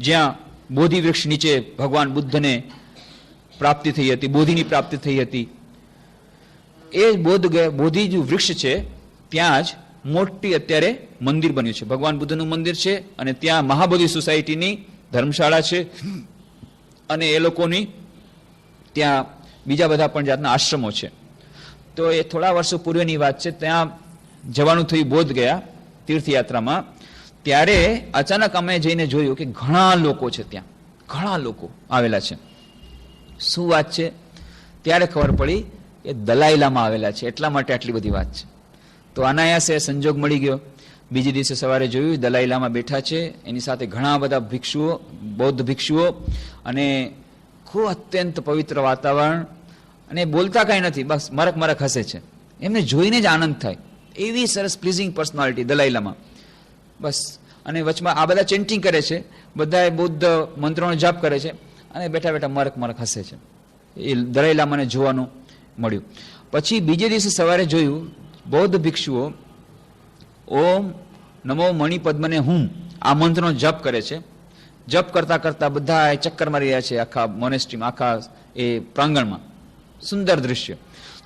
જ્યાં બોધિ વૃક્ષ નીચે ભગવાન બુદ્ધને પ્રાપ્તિ થઈ હતી, બોધિની પ્રાપ્તિ થઈ હતી. એ બોધિ જે વૃક્ષ છે ત્યાં જ મોટી અત્યારે મંદિર બન્યું છે, ભગવાન બુદ્ધનું મંદિર છે, અને ત્યાં મહાબોધિ સોસાયટીની ધર્મશાળા છે, અને એ લોકોની ત્યાં બીજા બધા પણ જાતના આશ્રમો છે. તો એ થોડા વર્ષો પૂર્વેની વાત છે. ત્યાં જવાનું થયું બોધ ગયા તીર્થયાત્રામાં. ત્યારે અચાનક અમે જઈને જોયું કે ઘણા લોકો છે, ત્યાં ઘણા લોકો આવેલા છે. શું વાત છે? ત્યારે ખબર પડી કે દલાઈ લામા આવેલા છે, એટલા માટે આટલી બધી વાત છે. તો અનાયાસે સંજોગ મળી ગયો. બીજે દિવસે સવારે જોયું દલાઈ લામા બેઠા છે, એની સાથે ઘણા બધા ભિક્ષુઓ, બૌદ્ધ ભિક્ષુઓ, અને ખૂબ અત્યંત પવિત્ર વાતાવરણ, અને બોલતા કાંઈ નથી, બસ મરક હસે છે. એમને જોઈને જ આનંદ થાય, એવી સરસ પ્લીઝિંગ પર્સનાલિટી દલાઈ લામા. બસ, અને વચમાં આ બધા ચેન્ટિંગ કરે છે, બધા બૌદ્ધ મંત્રોનો જાપ કરે છે, અને બેઠા બેઠા મરક હસે છે. એ દલાઈ લામાને જોવાનું મળ્યું. પછી બીજે દિવસે સવારે જોયું બૌદ્ધ ભિક્ષુઓ ઓમ નમો મણિ પદ્મને હુમ આ મંત્રનો જપ કરે છે. જપ કરતા કરતા બધા ચક્કર મારી રહ્યા છે આખા મોનેસ્ટ્રીમાં, આખા એ પ્રાંગણમાં. સુંદર દૃશ્ય.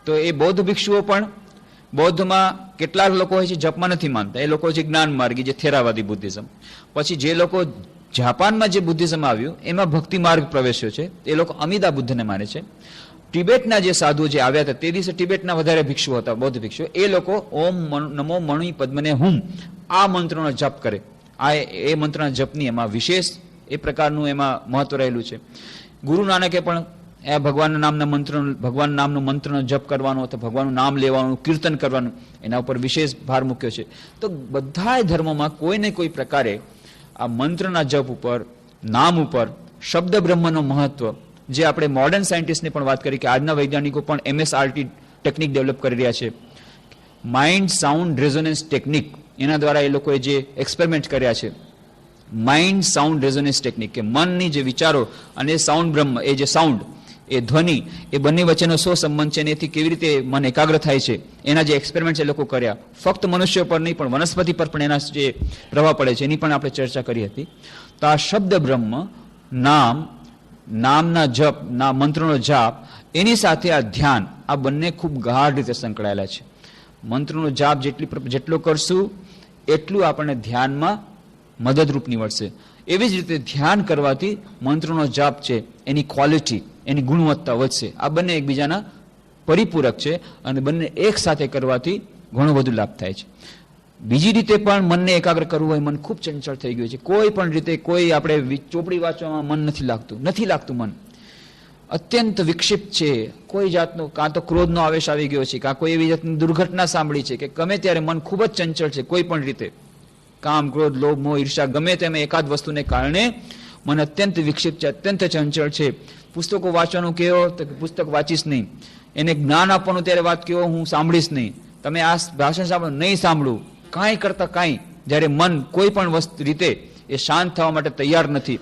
તો એ બૌદ્ધ ભિક્ષુઓ પણ, બૌદ્ધમાં કેટલાક લોકો હોય છે જપમાં નથી માનતા, એ લોકો છે જ્ઞાન માર્ગી, જે થેરાવાદી બુદ્ધિઝમ. પછી જે લોકો જાપાનમાં જે બુદ્ધિઝમ આવ્યું એમાં ભક્તિ માર્ગ પ્રવેશ્યો છે, એ લોકો અમિદા બુદ્ધને માને છે. ટિબેટના જે સાધુઓ જે આવ્યા હતા તે દિવસે ટિબેટના વધારે ભિક્ષુઓ હતા, બૌદ્ધ ભિક્ષુઓ, એ લોકો ઓમ નમો મણિ પદ્મને હુમ આ મંત્રનો જપ કરે. આ એ મંત્રના જપની એમાં વિશેષ એ પ્રકારનું એમાં મહત્વ રહેલું છે. ગુરુ નાનકે પણ ભગવાનના નામના ભગવાન નામનો મંત્રનો જપ કરવાનો અથવા ભગવાનનું નામ લેવાનું, કીર્તન કરવાનું, એના ઉપર વિશેષ ભાર મૂક્યો છે. તો બધા ધર્મોમાં કોઈ ને કોઈ પ્રકારે આ મંત્રના જપ ઉપર, નામ ઉપર, શબ્દ બ્રહ્મનો મહત્વ, જે આપણે મોડર્ન સાયન્ટિસ્ટને પણ વાત કરી કે આજના વૈજ્ઞાનિકો પણ MSRT ટેકનિક ડેવલપ કરી રહ્યા છે, માઇન્ડ સાઉન્ડ રેઝોનન્સ ટેકનિક, એના દ્વારા એ લોકોએ જે એક્સપેરિમેન્ટ કર્યા છે. માઇન્ડ સાઉન્ડ રેઝોનન્સ ટેકનિક, કે મનની જે વિચારો અને સાઉન્ડ બ્રહ્મ, એ જે સાઉન્ડ, એ ધ્વનિ, એ બંને વચ્ચેનો શું સંબંધ છે, અને એથી કેવી રીતે મન એકાગ્ર થાય છે, એના જે એક્સપેરિમેન્ટ એ લોકો કર્યા. ફક્ત મનુષ્યો પર નહીં પણ વનસ્પતિ પર પણ એના જે પ્રભાવ પડે છે એની પણ આપણે ચર્ચા કરી હતી. તો આ શબ્દ બ્રહ્મ, નામના જપ, મંત્રનો જાપ, એની સાથે આ ધ્યાન, આ બંને ખૂબ ગાઢ રીતે સંકળાયેલા છે. મંત્રનો જાપ જેટલો કરશું એટલું આપણને ધ્યાનમાં મદદરૂપ નીવડશે. એવી જ રીતે ધ્યાન કરવાથી મંત્રનો જાપ છે એની ક્વોલિટી, એની ગુણવત્તા વધશે. આ બંને એકબીજાના પરિપૂરક છે, અને બંને એક સાથે કરવાથી ઘણો વધુ લાભ થાય છે. બીજી રીતે પણ મનને એકાગ્ર કરવું હોય, મન ખૂબ ચંચળ થઈ ગયું છે, કોઈ પણ રીતે કોઈ આપણે ચોપડી વાંચવામાં મન નથી લાગતું મન અત્યંત વિક્ષિપ્ત છે. કોઈ જાતનો કાં તો ક્રોધનો આવેશ આવી ગયો છે, કાં કોઈ એવી જાતની દુર્ઘટના સાંભળી છે, કે ગમે ત્યારે મન ખૂબ જ ચંચળ છે. કોઈ પણ રીતે કામ, ક્રોધ, લોભ, મોહ, ઈર્ષા, ગમે તેમ એકાદ વસ્તુને કારણે મન અત્યંત વિક્ષિપ્ત છે, અત્યંત ચંચળ છે. પુસ્તકો વાંચવાનું કહો તો પુસ્તક વાંચીશ નહીં, એને જ્ઞાન આપવાનું ત્યારે વાત કહો હું સાંભળીશ નહીં, તમે આ ભાષણ સાંભળો નહીં સાંભળું, કાંઈ કરતા કાંઈ. જ્યારે મન કોઈ પણ રીતે એ શાંત થવા માટે તૈયાર નથી,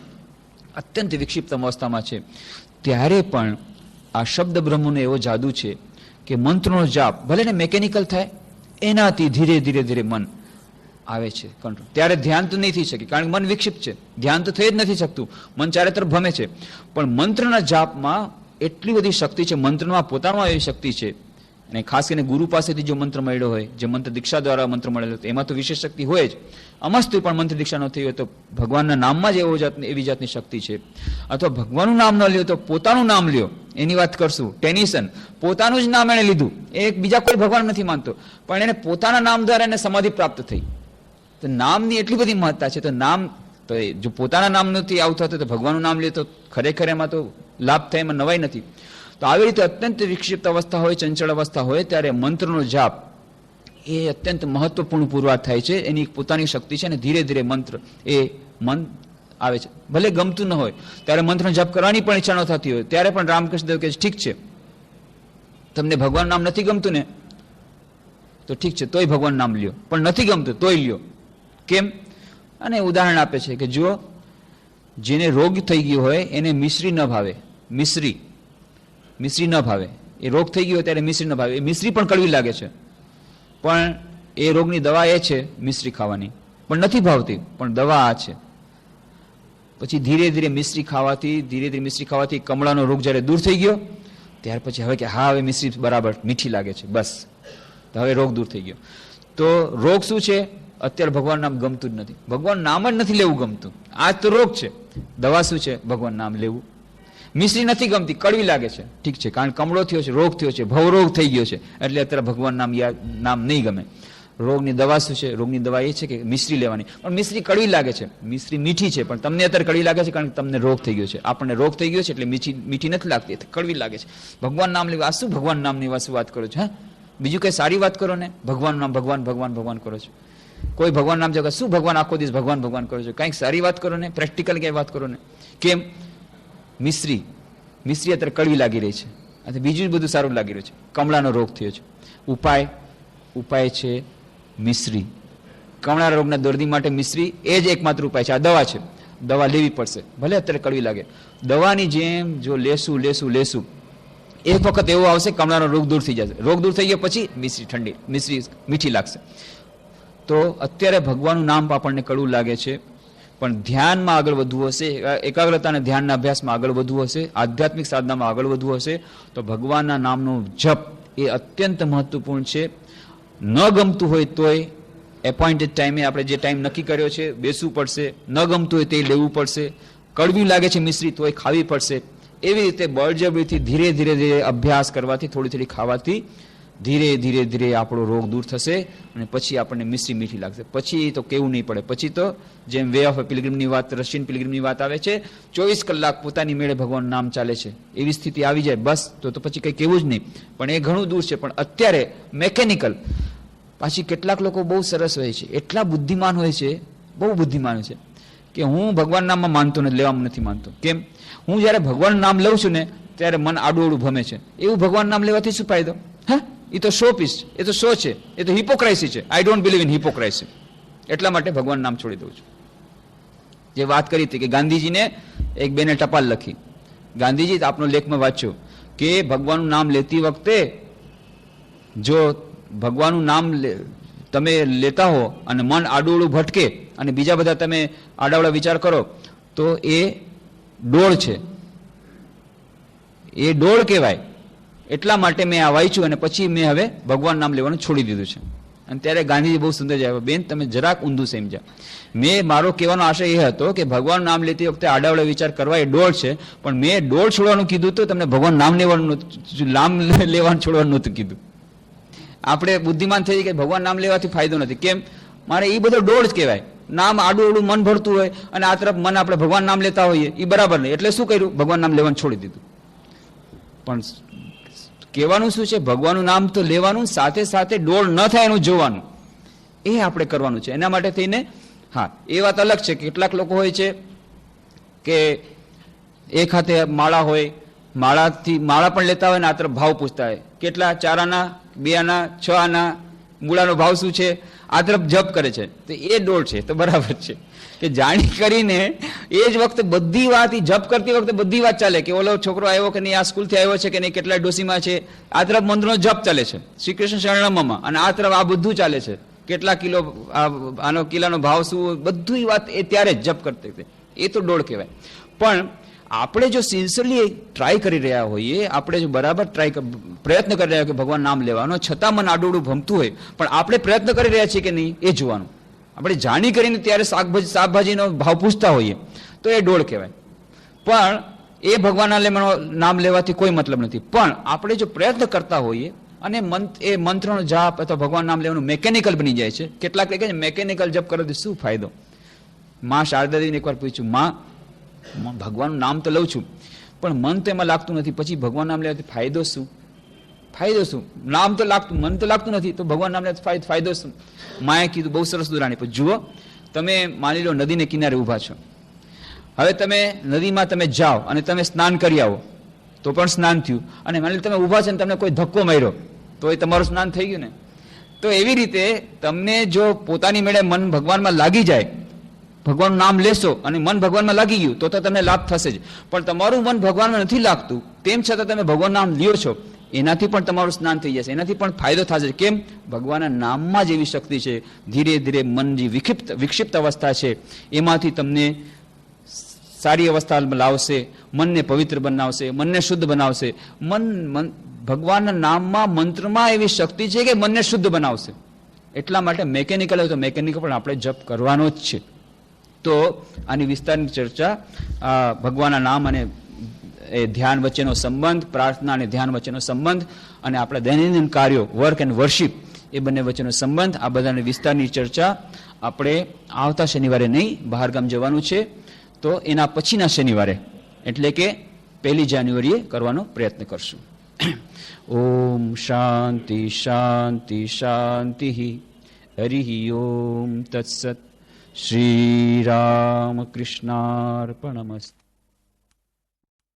અત્યંત વિક્ષિપ્ત અવસ્થામાં છે, ત્યારે પણ આ શબ્દ બ્રહ્મનો એવો જાદુ છે કે મંત્રનો જાપ ભલે ને મેકેનિકલ થાય, એનાથી ધીરે ધીરે મન આવે છે કંટ્રોલ. ત્યારે ધ્યાન તો નહીં થઈ શકે, કારણ કે મન વિક્ષિપ્ત છે, ધ્યાન તો થઈ જ નથી શકતું, મન ચારે તરફ ભમે છે. પણ મંત્રના જાપમાં એટલી બધી શક્તિ છે, મંત્રમાં પોતામાં એવી શક્તિ છે. અને ખાસ કરીને ગુરુ પાસેથી જો મંત્ર મળ્યો હોય, જે મંત્ર દીક્ષા દ્વારા મંત્ર મળેલો, એમાં તો વિશેષ શક્તિ હોય જ. અમસ્તુ પણ મંત્ર દીક્ષા ન થઈ હોય તો ભગવાનના નામમાં જ એવી જાતની શક્તિ છે. અથવા ભગવાનનું નામ ન લ્યો તો પોતાનું નામ લ્યો, એની વાત કરશું. ટેનિસન પોતાનું જ નામ એણે લીધું, એ બીજા કોઈ ભગવાન નથી માનતો, પણ એને પોતાના નામ દ્વારા એને સમાધિ પ્રાપ્ત થઈ. તો નામની એટલી બધી મહત્તા છે. તો નામ તો જો પોતાના નામથી આવું થતું તો ભગવાનનું નામ લે તો ખરેખર એમાં તો લાભ થાય, એમાં નવાઈ નથી. તો આવી રીતે અત્યંત વિક્ષિપ્ત અવસ્થા હોય, ચંચળ અવસ્થા હોય, ત્યારે મંત્રનો જાપ એ અત્યંત મહત્વપૂર્ણ પુરવાર થાય છે. એની પોતાની શક્તિ છે અને ધીરે ધીરે મંત્ર એ મન આવે છે. ભલે ગમતું ન હોય ત્યારે મંત્રનો જાપ કરવાની પણ ઈચ્છા ન થતી હોય ત્યારે પણ રામકૃષ્ણ દેવ કહે છે ઠીક છે, તમને ભગવાન નામ નથી ગમતું ને તો ઠીક છે, તોય ભગવાન નામ લ્યો, પણ નથી ગમતું તોય લ્યો. કેમ? અને ઉદાહરણ આપે છે કે જુઓ, જેને રોગ થઈ ગયો હોય એને મિશ્રી ન ભાવે, મિશ્રી ન ભાવે. એ રોગ થઈ ગયો હોય ત્યારે મિશ્રી ન ભાવે. એ મિશ્રી પણ કડવી લાગે છે, પણ એ રોગની દવા એ છે મિશ્રી ખાવાની, પણ નથી ભાવતી, પણ દવા આ છે. પછી ધીરે ધીરે મિશ્રી ખાવાથી કમળાનો રોગ જ્યારે દૂર થઈ ગયો ત્યાર પછી હવે કે હા હવે મિશ્રી બરાબર મીઠી લાગે છે, બસ તો હવે રોગ દૂર થઈ ગયો. તો રોગ શું છે? અત્યારે ભગવાન નામ ગમતું જ નથી, ભગવાન નામ જ નથી લેવું ગમતું. આ તો રોગ છે. દવા શું છે? ભગવાન નામ લેવું. મિશ્રી નથી ગમતી, કડવી લાગે છે, ઠીક છે, કારણ કમળો થયો છે, રોગ થયો છે, ભવરોગ થઈ ગયો છે, એટલે અત્યારે ભગવાન નામ નહીં ગમે. રોગની દવા શું છે? રોગની દવા એ છે કે મિશ્રી લેવાની, પણ મિશ્રી કડવી લાગે છે. મિશ્રી મીઠી છે, પણ તમને અત્યારે કડવી લાગે છે કારણ કે તમને રોગ થઈ ગયો છે. આપણને રોગ થઈ ગયો છે એટલે મીઠી નથી લાગતી, કડવી લાગે છે. ભગવાન નામ લેવા, આ શું ભગવાન નામની વાત કરો છો? હા, બીજું કઈ સારી વાત કરો ને. ભગવાન નામ ભગવાન કરો છો. કોઈ ભગવાન નામ જગ્યા શું ભગવાન આખો દિવસ ભગવાન કરો છો? કંઈક સારી વાત કરો ને, પ્રેક્ટિકલ ક્યાંય વાત કરો ને. કેમ? મિશ્રી અત્યારે કડવી લાગી રહી છે, અને બીજું બધું સારું લાગી રહ્યું છે. કમળાનો રોગ થયો છે. ઉપાય છે મિશ્રી. કમળા રોગના દર્દી માટે મિશ્રી એ જ એકમાત્ર ઉપાય છે. આ દવા છે, દવા લેવી પડશે, ભલે અત્યારે કડવી લાગે. દવાની જેમ જો લેશું એક વખત એવો આવશે કમળાનો રોગ દૂર થઈ જશે. રોગ દૂર થઈ ગયા પછી મિશ્રી મીઠી લાગશે. તો અત્યારે ભગવાનનું નામ આપણને કડવું લાગે છે, પણ ધ્યાનમાં આગળ વધવું હશે, એકાગ્રતા અને ધ્યાનના અભ્યાસમાં આગળ વધવું હશે, આધ્યાત્મિક સાધનામાં આગળ વધવું હશે, તો ભગવાનના નામનો જપ એ અત્યંત મહત્વપૂર્ણ છે. ન ગમતું હોય તોય એપોઇન્ટેડ ટાઈમે આપણે જે ટાઈમ નક્કી કર્યો છે બેસવું પડશે. ન ગમતું હોય તે લેવું પડશે. કડવી લાગે છે મિશ્રી તોય ખાવી પડશે. એવી રીતે બળજબરીથી ધીરે ધીરે અભ્યાસ કરવાથી, થોડી ખાવાથી ધીરે આપણો રોગ દૂર થશે, અને પછી આપણને મિશ્રી મીઠી લાગશે. પછી તો કેવું નહીં પડે. પછી તો જેમ વે ઓફ પિલગ્રીમની વાત, રશિયન પિલગ્રીમની વાત આવે છે, 24 કલાક પોતાની મેળે ભગવાન નામ ચાલે છે, એવી સ્થિતિ આવી જાય બસ તો પછી કંઈ કેવું જ નહીં. પણ એ ઘણું દૂર છે. પણ અત્યારે મેકેનિકલ. પાછી કેટલાક લોકો બહુ સરસ હોય છે, એટલા બુદ્ધિમાન હોય છે, બહુ બુદ્ધિમાન હોય છે કે હું ભગવાન નામમાં માનતો નથી, લેવામાં નથી માનતો. કેમ? હું જ્યારે ભગવાન નામ લઉં છું ને ત્યારે મન આડું ભમે છે. એવું ભગવાન નામ લેવાથી શું ફાયદો? હા, એ તો શો પીસ, એ તો શો છે, એ તો હિપોક્રાઇસી છે. I don't believe in hypocrisy. એટલા માટે ભગવાન નામ છોડી દઉં છું. જે વાત કરી હતી કે ગાંધીજીને એક બેને ટપાલ લખી. ગાંધીજી આપનો લેખમાં વાંચ્યો કે ભગવાનનું નામ લેતી વખતે જો ભગવાનનું નામ તમે લેતા હો અને મન આડું ભટકે અને બીજા બધા તમે આડાવડા વિચાર કરો તો એ ડોળ છે, એ ડોળ કહેવાય. એટલા માટે મેં આ વાંચ્યું અને પછી મેં હવે ભગવાન નામ લેવાનું છોડી દીધું છે. અને ત્યારે ગાંધીજી બહુ સુંદર જવાબ, બેન તમે જરાક ઊંધું સમજ્યા. મેં મારો કહેવાનો આશય એ હતો કે ભગવાન નામ લેતી વખતે આડાવડા વિચાર કરવા એ ડોળ છે, પણ મેં ડોળ છોડવાનું કીધું તો તમને ભગવાન નામ લેવાનું છોડવાનું નહોતું કીધું. આપણે બુદ્ધિમાન થઈ કે ભગવાન નામ લેવાથી ફાયદો નથી. કેમ? મારે એ બધો ડોળ જ કહેવાય. નામ આડું મન ભરતું હોય અને આ તરફ મન આપણે ભગવાન નામ લેતા હોઈએ, એ બરાબર નહીં. એટલે શું કર્યું? ભગવાન નામ લેવાનું છોડી દીધું. પણ કહેવાનું શું છે? ભગવાનનું નામ તો લેવાનું, સાથે સાથે ડોળ ન થાય એનું જોવાનું, એ આપણે કરવાનું છે. એના માટે થઈને હા, એ વાત અલગ છે. કેટલાક લોકો હોય છે કે એક હાથે માળા હોય, માળા પણ લેતા હોય ને આ તરફ ભાવ પૂછતા હોય, કેટલા 4 આના, 2 આના, 6 આના, મૂળાનો ભાવ શું છે, આ તરફ જપ કરે છે. તો એ ડોળ છે, તો બરાબર છે કે જાણી કરીને એ જ વખતે બધી વાત, જપ કરતી વખતે બધી વાત ચાલે કે ઓલો છોકરો આવ્યો કે નહીં, આ સ્કૂલથી આવ્યો છે કે નહીં, કેટલા ડોસીમાં છે, આ તરફ મંત્રનો જપ ચાલે છે શ્રી કૃષ્ણ શરણમમાં, અને આ તરફ આ બધું ચાલે છે, કેટલા કિલો આનો કિલ્લાનો ભાવ શું, બધું વાત એ ત્યારે જ જપ કરતી. એ તો ડોળ કહેવાય. પણ આપણે જો સિન્સિયરલી ટ્રાય કરી રહ્યા હોઈએ, આપણે જો બરાબર પ્રયત્ન કરી રહ્યા હોય કે ભગવાન નામ લેવાનો, છતાં મન આડું ભમતું હોય, પણ આપણે પ્રયત્ન કરી રહ્યા છીએ કે નહીં એ જોવાનું. આપણે જાણી કરીને ત્યારે શાકભાજીનો ભાવ પૂછતા હોઈએ તો એ ડોળ કહેવાય. પણ એ ભગવાનના નામ લેવાથી કોઈ મતલબ નથી. પણ આપણે જો પ્રયત્ન કરતા હોઈએ અને એ મંત્રનો જાપ અથવા ભગવાન નામ લેવાનું મેકેનિકલ બની જાય છે. કેટલાક કહે છે મેકેનિકલ જપ કરવાથી શું ફાયદો? માં શારદા દેવીને એકવાર પૂછ્યું, માં ભગવાનનું નામ તો લઉં છું પણ મન તો એમાં લાગતું નથી, પછી ભગવાન નામ લેવાથી ફાયદો શું? ફાયદો શું? નામ તો લાગતું, મન તો લાગતું નથી, તો ભગવાન નામ લેવાથી ફાયદો શું? માએ કીધું બહુ સરસ દુરાણી, પણ જુઓ તમે માની લો નદીને કિનારે ઊભા છો, હવે તમે નદીમાં તમે જાઓ અને તમે સ્નાન કરી આવો તો પણ સ્નાન થયું, અને માની લો તમે ઊભા છો ને તમને કોઈ ધક્કો માર્યો તો એ તમારું સ્નાન થઈ ગયું ને. તો એવી રીતે તમને જો પોતાની મેળે મન ભગવાનમાં લાગી જાય, ભગવાનનું નામ લેશો અને મન ભગવાનમાં લાગી ગયું તો તમને લાભ થશે જ. પણ તમારું મન ભગવાનમાં નથી લાગતું તેમ છતાં તમે ભગવાનનું નામ લ્યો છો, એનાથી પણ તમારું સ્નાન થઈ જશે, એનાથી પણ ફાયદો થશે. કેમ? ભગવાનના નામમાં જ એવી શક્તિ છે. ધીરે ધીરે મન જે વિક્ષિપ્ત અવસ્થા છે એમાંથી તમને સારી અવસ્થા લાવશે, મનને પવિત્ર બનાવશે, મનને શુદ્ધ બનાવશે. ભગવાનના નામમાં, મંત્રમાં એવી શક્તિ છે કે મનને શુદ્ધ બનાવશે. એટલા માટે મેકેનિકલ હોય તો મેકેનિકલ પણ આપણે જપ કરવાનો જ છે. તો આની વિસ્તારની ચર્ચા ભગવાનના નામ અને એ ધ્યાન વચ્ચેનો સંબંધ, પ્રાર્થના અને ધ્યાન વચ્ચેનો સંબંધ, અને આપણા દૈનંદિન કાર્યો, વર્ક એન્ડ વર્શિપ, એ બંને વચ્ચેનો સંબંધ, આ બધાની વિસ્તારની ચર્ચા આપણે આવતા શનિવારે નહીં, બહારગામ જવાનું છે તો એના પછીના શનિવારે એટલે કે 1 જાન્યુઆરીએ કરવાનો પ્રયત્ન કરશું. ઓમ શાંતિ શાંતિ શાંતિ. હરિ ઓમ તત્સત. શ્રી રામ કૃષ્ણાર્પણમસ્તુ.